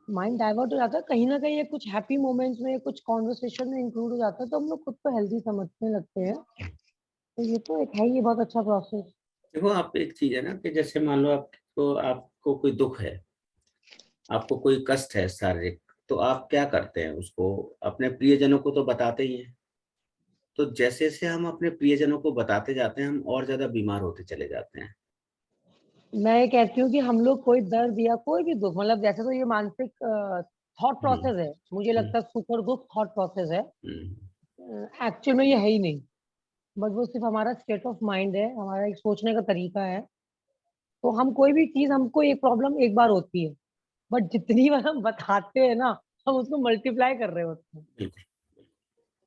माइंड डाइवर्ट हो जाता है कहीं ना कहीं, ये कुछ हैप्पी मोमेंट्स में, कुछ कॉन्वर्सेशन में इंक्लूड हो जाता है, तो हम लोग खुद को हेल्दी समझने लगते हैं। तो ये तो एक है, ये बहुत अच्छा प्रोसेस। देखो आप, एक चीज है ना कि जैसे मान लो आपको कोई दुख है, आपको कोई कष्ट है शारीरिक, तो आप क्या करते हैं, उसको अपने प्रियजनों को तो बताते ही हैं। तो जैसे जैसे हम अपने प्रियजनों को बताते जाते हैं, हम और ज्यादा बीमार होते चले जाते हैं। मैं ये कहती हूँ कि हम लोग कोई दर्द या कोई भी दुख, मतलब जैसे तो ये मानसिक थॉट प्रोसेस है, मुझे लगता है सुख और दुख थॉट प्रोसेस है, एक्चुअल में ये है ही नहीं, बट वो सिर्फ हमारा स्टेट ऑफ माइंड है, हमारा एक सोचने का तरीका है। तो हम कोई भी चीज, हमको एक प्रॉब्लम एक बार होती है, बट जितनी बार हम बताते हैं ना, हम उसको मल्टीप्लाई कर रहे होते हैं। बिल्कुल।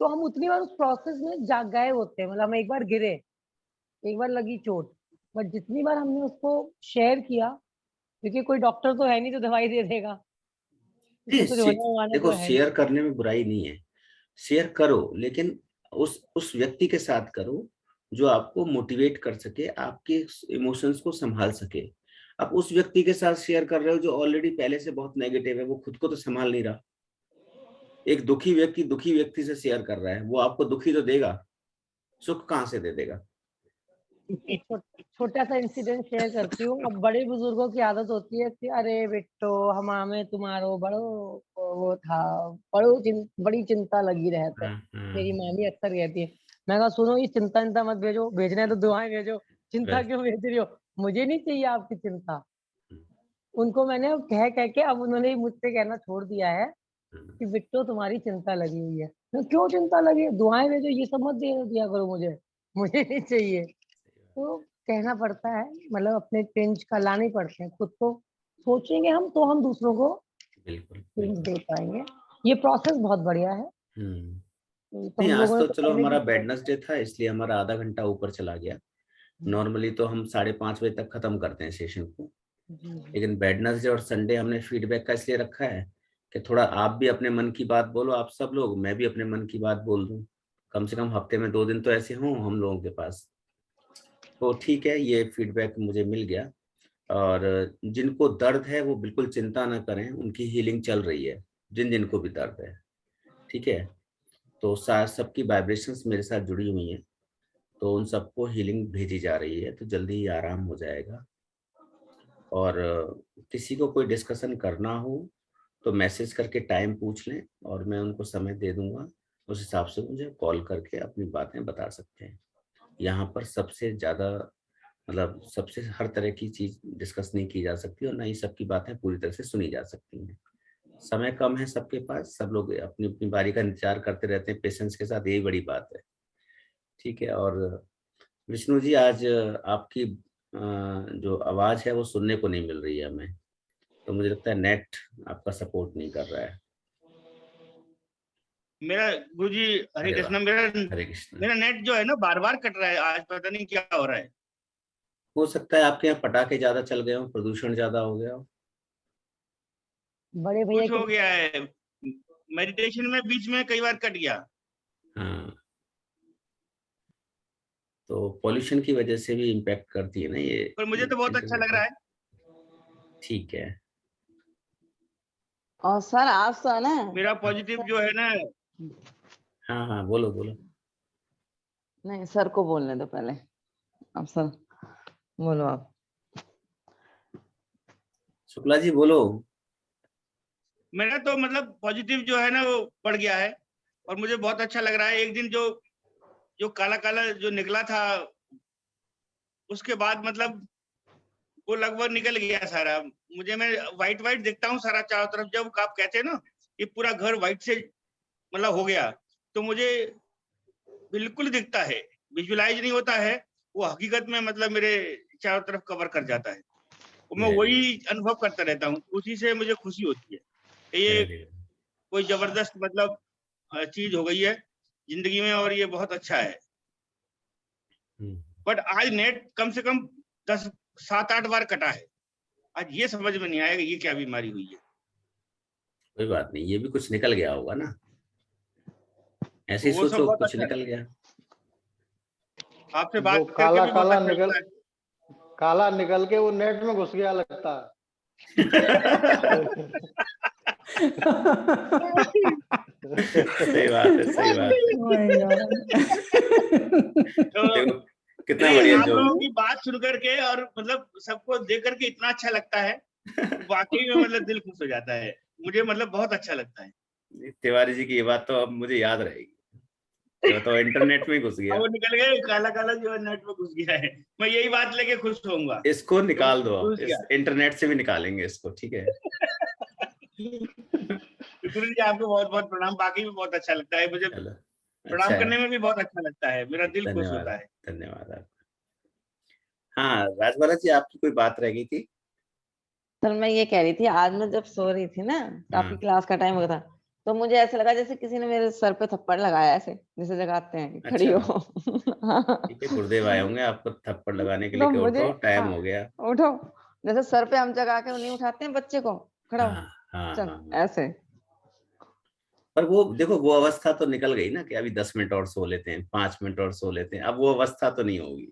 तो हम उतनी बार उस प्रोसेस में जाग गए होते हैं, मतलब हम एक बार गिरे, एक बार लगी चोट, बट जितनी बार हमने उसको शेयर किया, क्योंकि कोई डॉक्टर तो है नहीं जो दवाई दे देगा, इसको कुछ होने वाला देखो तो है नहीं। शेयर करने में बुराई नहीं है, शेयर करो, लेकिन उस व्यक्ति के साथ करो जो आपको मोटिवेट कर सके, आपके इमोशंस को संभाल सके। आप उस व्यक्ति के साथ शेयर कर रहे हो जो ऑलरेडी पहले से बहुत नेगेटिव है, वो खुद को तो संभाल नहीं रहा। एक दुखी व्यक्ति से शेयर कर रहा है, वो आपको दुखी तो देगा, सुख कहाँ से दे देगा। छोटा सा इंसिडेंट शेयर करती हूँ। अब बड़े बुजुर्गों की आदत होती है कि अरे बेटो हमें तुम्हारो बड़ो वो था, बड़ी चिंता लगी रहता है। मेरी मामी अक्सर कहती है, मैं कहा सुनो, ये चिंता मत भेजो, भेजना है तो दुआएं भेजो, चिंता क्यों भेज रही हो, मुझे नहीं चाहिए आपकी चिंता। उनको मैंने अब कह के अब उन्होंने मुझसे कहना छोड़ दिया है कि बिट्टो तुम्हारी चिंता लगी हुई है। तो क्यों चिंता लगी है, दुआएं भेजो, ये सब मत दिया करो मुझे, मुझे नहीं चाहिए। तो कहना पड़ता है, मतलब अपने पिंच का लाने पड़ते हैं, खुद को सोचेंगे हम तो हम दूसरों को बिल्कुल पिंच दे पाएंगे। ये प्रोसेस बहुत बढ़िया है। तो नहीं, हम आज लोगों ने तो तो चलो पहले भी हमारा किया। वेडनेसडे था, इसलिए हमारा आधा घंटा ऊपर चला गया। नॉर्मली तो हम 5:30 बजे तक खत्म करते हैं सेशन को, लेकिन वेडनेसडे और संडे हमने फीडबैक का इसलिए रखा है कि थोड़ा आप भी अपने मन की बात बोलो, आप सब लोग, मैं भी अपने मन की बात बोल दूं। कम से कम हफ्ते में 2 दिन तो ऐसे हों हम लोगों के पास। तो ठीक है, ये फीडबैक मुझे मिल गया। और जिनको दर्द है वो बिल्कुल चिंता ना करें, उनकी हीलिंग चल रही है, जिन जिनको भी दर्द है। ठीक है, तो सबकी वाइब्रेशंस मेरे साथ जुड़ी हुई हैं, तो उन सबको हीलिंग भेजी जा रही है, तो जल्दी ही आराम हो जाएगा। और किसी को कोई डिस्कशन करना हो तो मैसेज करके टाइम पूछ लें और मैं उनको समय दे दूंगा, उस हिसाब से मुझे कॉल करके अपनी बातें बता सकते हैं। यहाँ पर सबसे ज़्यादा मतलब सबसे हर तरह की चीज़ डिस्कस नहीं की जा सकती और ना ही सबकी बातें पूरी तरह से सुनी जा सकती हैं। समय कम है सबके पास, सब लोग अपनी अपनी बारी का इंतजार करते रहते हैं पेशेंस के साथ, यही बड़ी बात है। ठीक है, और विष्णु जी आज आपकी जो आवाज़ है वो सुनने को नहीं मिल रही है हमें। तो मुझे लगता है नेट आपका सपोर्ट नहीं कर रहा है। मेरा गुरुजी हरे अरे कृष्णा, वाह, मेरा हरे कृष्ण। मेरा नेट जो है ना बार बार कट रहा है, आज पता नहीं क्या हो रहा है। हो सकता है आपके यहाँ पटाखे ज्यादा चल गए हो, प्रदूषण ज्यादा हो गया हो। बड़े भैया कुछ हो के गया है, मेडिटेशन में बीच में कई बार कट गया। हाँ, तो पॉल्यूशन की वजह से भी इम्पैक्ट करती है ना ये पर मुझे तो बहुत अच्छा लग रहा है। ठीक है। और सर आप तो है ना, मेरा पॉजिटिव जो है ना, हाँ हाँ, बोलो बोलो। नहीं सर को बोलने दो पहले, अब सर बोलो आप। शुक्ला जी बोलो। मेरा तो मतलब पॉजिटिव जो है ना वो बढ़ गया है और मुझे बहुत अच्छा लग रहा है। एक दिन जो काला काला जो निकला था, उसके बाद मतलब वो लगभग निकल गया सारा। मुझे मैं व्हाइट व्हाइट दिखता हूँ सारा चारों तरफ। जब आप कहते हैं ना ये पूरा घर व्हाइट से मतलब हो गया, तो मुझे बिल्कुल दिखता है, विजुअलाइज नहीं होता है, वो हकीकत में मतलब मेरे चारों तरफ कवर कर जाता है। तो मैं वही अनुभव करता रहता हूँ, उसी से मुझे खुशी होती है। ये कोई जबरदस्त मतलब चीज हो गई है जिंदगी में और ये बहुत अच्छा है। बट आज नेट कम से कम 7-8 बार कटा है। आज ये समझ में नहीं आएगा ये क्या बीमारी हुई है। कोई बात नहीं, ये भी कुछ निकल गया होगा ना, ऐसे ही वो सब सोचो बहुत कुछ अच्छा निकल गया। आपसे वो बात करके काला भी बहुत काला अच्छा निकल लगता है। काला निकल के वो नेट में घुस गया लगता है। सही बात है, सही बात है। Oh my God. तो देखो कितना बढ़िया आप जोक। लोगों की बात सुन करके और मतलब सबको देख करके इतना अच्छा लगता है, वाकई में मतलब दिल खुश हो जाता है। मुझे मतलब बहुत अच्छा लगता है। तिवारी जी की ये बात तो अब मुझे याद रहेगी, तो इंटरनेट में घुस अब गया। वो निकल गए, काला काला जो है नेट में घुस गया है। मैं यही बात लेके खुश होऊंगा। इसको निकाल दो, घुस इस गया। इंटरनेट से भी निकालेंगे इसको, ठीक है। गुरु जी आपको बहुत बहुत प्रणाम, बाकी भी बहुत अच्छा लगता है मुझे। चलो, अच्छा प्रणाम है, करने में भी बहुत अच्छा लगता है, मेरा दिल खुश धन्यवाद, होता है। धन्यवाद आपका। हाँ राजबाला जी, आपकी कोई बात रह गई थी। सर मैं ये कह रही थी, आज मैं जब सो रही थी ना, काफी हाँ, क्लास का टाइम हो गया था, तो मुझे ऐसा लगा जैसे किसी ने मेरे सर पे थप्पड़ लगाया, ऐसे जैसे जगाते हैं कि खड़ी अच्छा, हो। ठीक है, गुरुदेव आए होंगे आपको थप्पड़ लगाने के लिए तो कि मुझे उठो टाइम हाँ, हो गया। उठो, जैसे सर पे हम जगा के नहीं उठाते हैं बच्चे को, खड़ा हो, हाँ हाँ चल हाँ हाँ। ऐसे। पर वो देखो, वो अवस्था तो निकल गई ना कि अभी 10 मिनट और सो लेते हैं, 5 मिनट और सो लेते हैं, अब वो अवस्था तो नहीं होगी,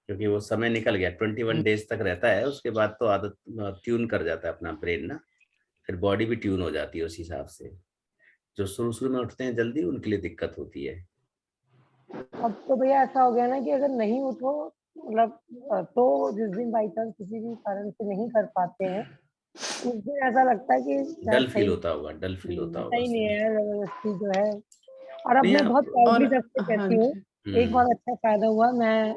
क्योंकि वो समय निकल गया। 21 डेज तक रहता है, उसके बाद तो आदत ट्यून कर जाता है अपना ब्रेन ना, फिर बॉडी भी ट्यून हो जाती है उस हिसाब से। जो शुरू शुरू में उठते हैं जल्दी, उनके लिए दिक्कत होती है। अब तो भैया ऐसा हो गया ना कि अगर नहीं उठो मतलब तो जिस दिन बाई चांस किसी भी कारण से नहीं कर पाते हैं, उस दिन ऐसा लगता है कि शायद डल फील सही होता होगा, डल फील होता होगा सही उस नहीं दिन। है, जबरदस्ती जो है। और अब नहीं मैं आप। बहुत प्राउडली और सबसे हाँ कहती हूँ, जी, एक बहुत अच्छा फायदा हुआ, मैं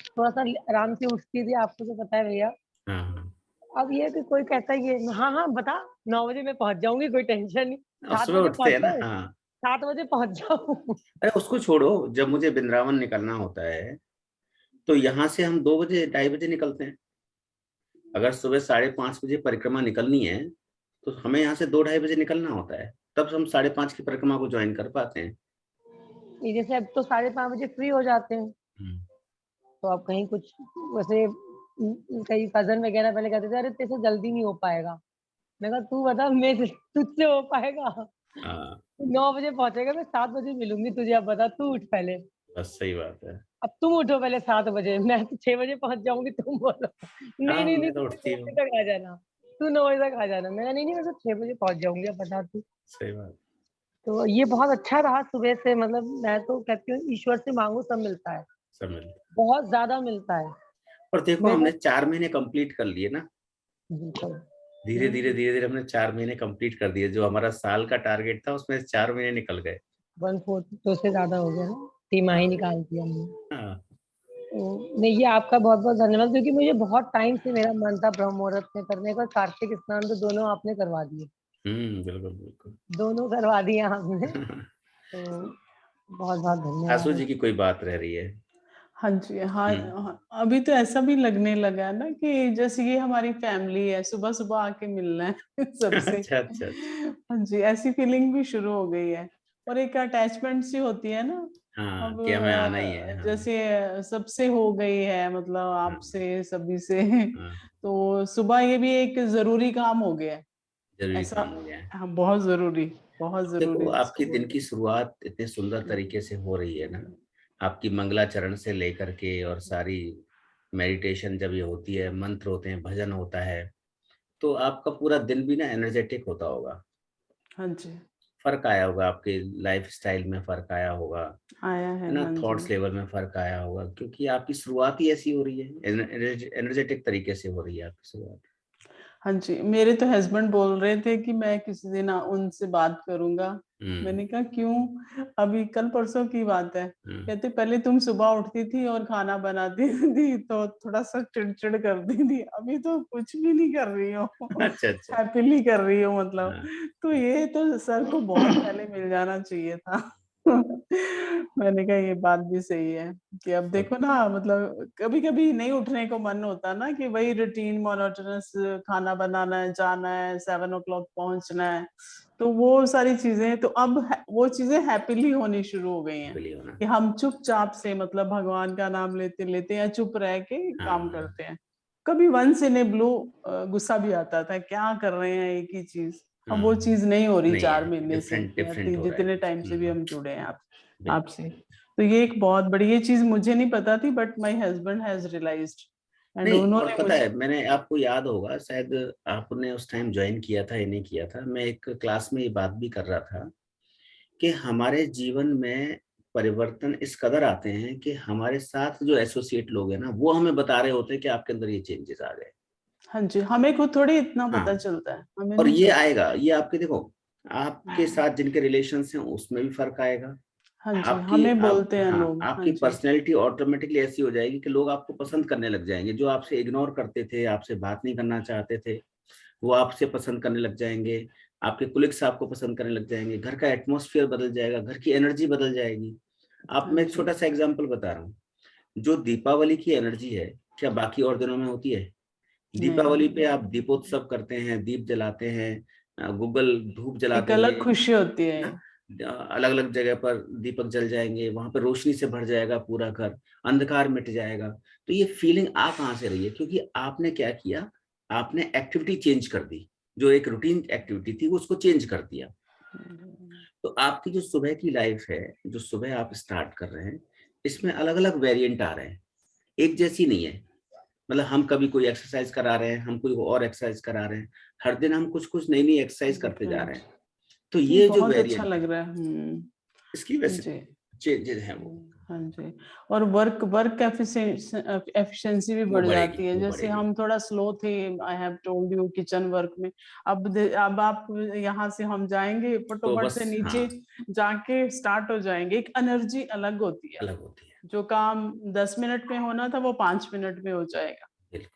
थोड़ा सा आराम से उठती थी, आपको तो पता है भैया। हाँ हाँ, अब ये कि कोई कहता है कि हाँ हाँ बता, 9 बजे मैं पहुंच जाऊंगी, कोई टेंशन नहीं, और 7 सुबह बजे उठते हैं ना, पहुंचो, हाँ। 7 बजे पहुंच जाओ। अरे उसको छोड़ो, जब मुझे वृंदावन निकलना होता है तो यहाँ से हम 2 बजे 2:30 बजे निकलते हैं। अगर सुबह 5:30 बजे परिक्रमा निकलनी है तो हमें यहाँ से 2-2:30 बजे निकलना होता है, तब हम 5:30 की परिक्रमा को ज्वाइन कर पाते हैं। ये जैसे अब तो 5:30 बजे फ्री हो जाते हैं, हम्म, तो अब कहीं कुछ वैसे कई कजन वगैरह पहले कहते थे अरे तेरे से जल्दी नहीं हो पाएगा। मैं कहा तू बता, मैं तुझसे हो पाएगा? हाँ, 9 बजे पहुंचेगा, मैं 7 बजे मिलूंगी तुझे, अब बता तू उठ पहले। बस सही बात है। अब तुम उठो पहले 7 बजे, मैं तो 6 बजे पहुंच जाऊंगी, तुम बोलो नहीं हाँ, नहीं नहीं मैं तो तू उठती 9 हूँ। बजे तक आ जाना, तू 9 बजे तक आ जाना। मैं कहा नहीं नहीं, मैं तो 6 बजे पहुंच जाऊंगी, अब बता तू। सही बात। तो ये बहुत अच्छा रहा सुबह से, मतलब मैं तो कहती हूँ ईश्वर से मांगो सब मिलता है, समझ। बहुत ज्यादा मिलता है। और देखो मेरे हमने 4 महीने कंप्लीट कर लिए ना, बिल्कुल धीरे धीरे धीरे धीरे हमने 4 महीने कंप्लीट कर दिए। जो हमारा साल का टारगेट था उसमें 4 महीने निकल गए। 1/4 तो से ज्यादा हो गया ना, तिमाही हाँ निकाल दिया हमने। हाँ, तो नहीं, ये आपका बहुत बहुत धन्यवाद, क्योंकि मुझे बहुत टाइम से मेरा मन था ब्रह्म मुहूर्त में करने का, कार्तिक स्नान तो दोनों आपने करवा दिए, बिल्कुल बिल्कुल। दोनों करवा दिया आपने, तो बहुत बहुत आसू धन्यवाद। जी की कोई बात रह रही है। हाँ जी, हाँ, हम्म। हाँ, अभी तो ऐसा भी लगने लगा है ना कि जैसे ये हमारी फैमिली है, सुबह-सुबह आके मिलना है सबसे। अच्छा अच्छा अच्छा। हाँ जी, ऐसी फीलिंग भी शुरू हो गई है और एक अटैचमेंट सी होती है ना। हाँ, अब कि हमें आना ही है। हाँ। जैसे सबसे हो गई है, मतलब हाँ। आपसे, सभी से हाँ, तो सुबह ये भी एक ज़रूरी काम हो गया है। जरूरी ऐसा, काम हो गया है। हाँ, बहुत देखो, ज़रूरी जिसको आपकी दिन बोलते की शुरुआत इतने सुंदर हैं। तरीके से हो रही है ना, आपकी मंगलाचरण से लेकर के और सारी मेडिटेशन जब ये होती है, मंत्र होते हैं, भजन होता है, तो आपका पूरा दिन भी ना एनर्जेटिक होता होगा। हाँ जी, फर्क आया होगा आपके लाइफ स्टाइल में, फर्क आया होगा, आया है, है ना, हाँ जी। थॉट्स लेवल में फर्क आया होगा, क्योंकि आपकी शुरुआत ही ऐसी हो रही है, एनर्जेटिक तरीके से हो रही है आपकी शुरुआत। हाँ जी, मेरे तो हस्बैंड बोल रहे थे कि मैं किसी दिन उनसे बात करूँगा। मैंने कहा क्यों? अभी कल परसों की बात है। कहते पहले तुम सुबह उठती थी और खाना बनाती थी तो थोड़ा-सा चिड़चिड़ करती थी, अभी तो कुछ भी नहीं कर रही हो। अच्छा अच्छा। हैपीली कर रही हो मतलब। हाँ। तो ये तो सर को बहुत पहले मिल जाना चाहिए था। मैंने कहा ये बात भी सही है कि अब सब देखो ना, मतलब कभी-कभी नहीं उठने को मन होता ना कि वही रूटीन मोनोटोनस, खाना बनाना है, जाना है, 7 ओ क्लॉक पहुँचना है। तो वो सारी चीज़ें तो अब वो चीज़ें हैपीली होनी शुरू हो गई हैं बिली होना। कि हम चुपचाप से, मतलब भगवान का नाम लेते-लेते या चुप रह के काम हाँ। करते हैं। कभी वन्स इन ए ब्लू गुस्सा भी आता था, क्या कर रहे हैं एक ही चीज़। अब वो हाँ, चीज़ नहीं हो रही नहीं 4 है, महीने से डिफरेंट या डिफरेंट हो रहा है जितने कुछ। टाइम से भी हम जुड़े हैं बिल्कुल। आपसे। तो ये एक बहुत बड़ी, ये चीज़ मुझे नहीं पता थी but my husband has realised and नहीं, और उन्होंने पता मुझे। है, मैंने, आपको याद होगा शायद, आपने उस टाइम ज्वाइन किया था या नहीं किया था, मैं एक क्लास में ये बात भी कर रहा था कि हमारे जीवन में परिवर्तन इस कदर आते हैं कि हमारे साथ जो एसोसिएट लोग हैं ना, वो हमें बता रहे होते हैं कि आपके अंदर ये चेंजेस आ गए। हाँ जी, हमें खुद थोड़ी इतना पता हाँ, चलता है, हमें और नहीं ये पता। आएगा, ये आपके, देखो, आपके साथ जिनके रिलेशंस हैं उसमें भी फर्क आएगा। हाँ जी, आपकी हमें आप, बोलते हैं हाँ, लोग। हाँ आपकी जी, पर्सनैलिटी ऑटोमेटिकली ऐसी हो जाएगी कि लोग आपको पसंद करने लग जाएंगे। जो आपसे इग्नोर करते थे, आपसे बात नहीं करना चाहते थे, वो आपसे पसंद करने लग जाएंगे। आपके कुलिग्स आपको पसंद करने लग जाएंगे। घर का एटमॉस्फेयर बदल जाएगा, घर की एनर्जी बदल जाएगी। आप, हाँ मैं एक जी, छोटा सा एग्जांपल बता रहा हूँ। जो दीपावली की एनर्जी है, क्या बाकी और दिनों में होती है? दीपावली पे नहीं, आप दीपोत्सव करते हैं, दीप जलाते हैं, गूगल धूप जला एक देंगे, अलग खुशी होती है। ना, अलग अलग जगह पर दीपक जल जाएंगे, वहां पर रोशनी से भर जाएगा पूरा घर, अंधकार मिट जाएगा। तो ये फीलिंग आ कहाँ से रही है? क्योंकि आपने क्या किया, आपने एक्टिविटी चेंज कर दी। जो एक रूटीन एक्टिविटी थी, वो उसको चेंज कर दिया। तो आपकी जो सुबह की लाइफ है, जो सुबह आप स्टार्ट कर रहे हैं, इसमें अलग अलग वेरिएंट आ रहे हैं, एक जैसी नहीं है। मतलब हम कभी कोई एक्सरसाइज करा रहे हैं, हम कोई और एक्सरसाइज करा रहे हैं, हर दिन हम कुछ कुछ नई नई एक्सरसाइज करते जा रहे डिफरेंट। हैं। तो नहीं, ये जो बहुत अच्छा वेरिएंट लग है, रहा है। इसकी वजह से जी। चेंजेस हैं वो। हाँ जी, और वर्क वर्क एफिशिएंसी भी वो बढ़ बढ़ेगी, जाती है। वो जैसे बढ़ेगी। हम थोड़ा स्लो थे, I have told you, kitchen work में। अब आप यहाँ से हम जाएंगे तो फटाफट बस, से हाँ, नीचे जाके स्टार्ट हो जाएंगे। एक एनर्जी अलग होती है। अलग होती है। जो काम 10 मिनट में होना था वो 5 मिनट में हो जाएगा। बिल्कुल।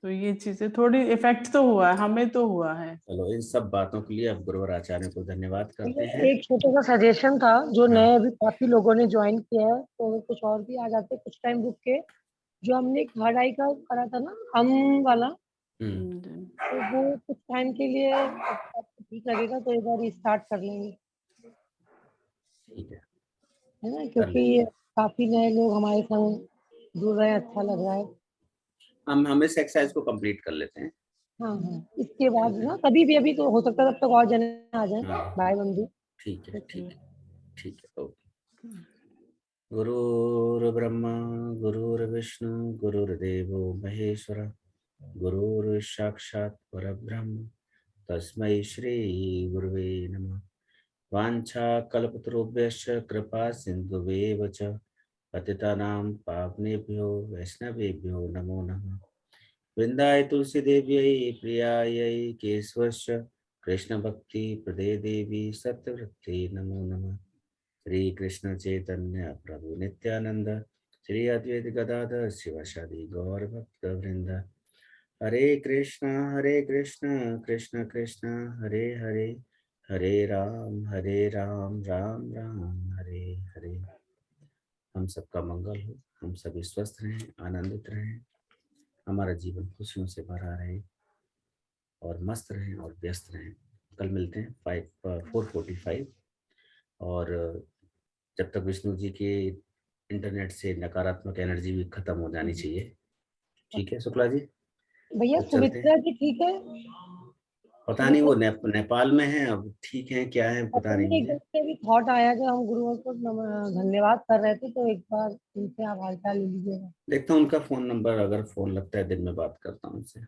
तो ये चीजें थोड़ी इफेक्ट तो हुआ है, हमें तो हुआ है। चलो, इन सब बातों के लिए अब गुरुवर आचार्य को धन्यवाद करते हैं। एक छोटा सा सजेशन था, जो हाँ। नए अभी काफी लोगों ने ज्वाइन किया है, तो अगर कुछ और भी आ जाते कुछ टाइम रुक के, जो हमने एक हार्ड आई का करा था ना, हम वाला, जी। तो वो कुछ टाइम के लिए आपको ठीक लगेगा तो एक बार स्टार्ट कर लेंगे, ठीक है, है ना, कर क्योंकि लेंगे। काफी नए लोग हमारे संग जुड़ रहे हैं, अच्छा लग रहा है। हम इस एक्सरसाइज को कंप्लीट कर लेते हैं। हाँ हाँ, इसके बाद ठीक है। ना कभी भी, अभी तो हो सकता है तब तक और जने आ जाए, हाँ, भाई बंधु। ठीक है, ठीक तो है, ठीक है, ओके। गुरुर्ब्रह्मा गुरुर्विष्णु गुरुर्देवो महेश्वर, गुरुर्साक्षात् परब्रह्म, तस्मै श्री गुरुवे नमः। वाञ्छाकल्पतरुभ्यश्च कृपा सिन्धुवेव च, पतितानां पावनेभ्यो वैष्णवेभ्यो नमो नमः। वृन्दाय तुलसीदेव्यै प्रियायै केशवस्य कृष्णभक्तिप्रदे देवी सत्यवृत्ते नमो नमः। श्री कृष्ण चैतन्य प्रभु नित्यानंद, श्री अद्वैत गदाधर शिवासादि गौर भक्त वृंद। हरे कृष्ण कृष्ण कृष्ण हरे हरे, हरे राम राम राम हरे हरे। हम सबका मंगल हो। हम सभी स्वस्थ रहें, आनंदित रहें, हमारा जीवन खुशियों से भरा रहे और मस्त रहें और व्यस्त रहें। कल मिलते हैं 4:45 और जब तक विष्णु जी के इंटरनेट से नकारात्मक एनर्जी भी खत्म हो जानी चाहिए। ठीक है शुक्ला जी, भैया तो चलते हैं। सुमित्रा जी ठीक है? पता नहीं वो नेपाल में है, अब ठीक है क्या है पता नहीं एकदम मुझे। से भी थॉट आया कि हम गुरुओं को धन्यवाद कर रहे थे, तो एक बार उनसे आप हालचाल ले लीजिएगा। देखता हूँ उनका फोन नंबर, अगर फोन लगता है दिन में बात करता हूँ उनसे।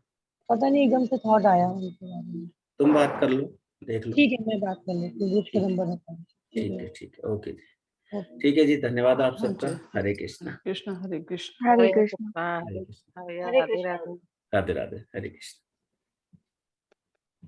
पता नहीं एकदम से थॉट आया उनके बारे में। तुम बात कर लो, देख लो। ठीक है, मैं बात कर लेती हूँ, ग्रुप का ठीक नंबर होता है। ठीक है, ठीक है, ओके जी। ओके। ठीक है जी, धन्यवाद आप हाँ सबका। जी, हरे कृष्णा। कृष्ण हरे कृष्ण। हरे हरे कृष्ण। कृष्णा, हरे कृष्णा। हरे राधे कृष्ण। राधे। राधे राधे, हरे कृष्ण।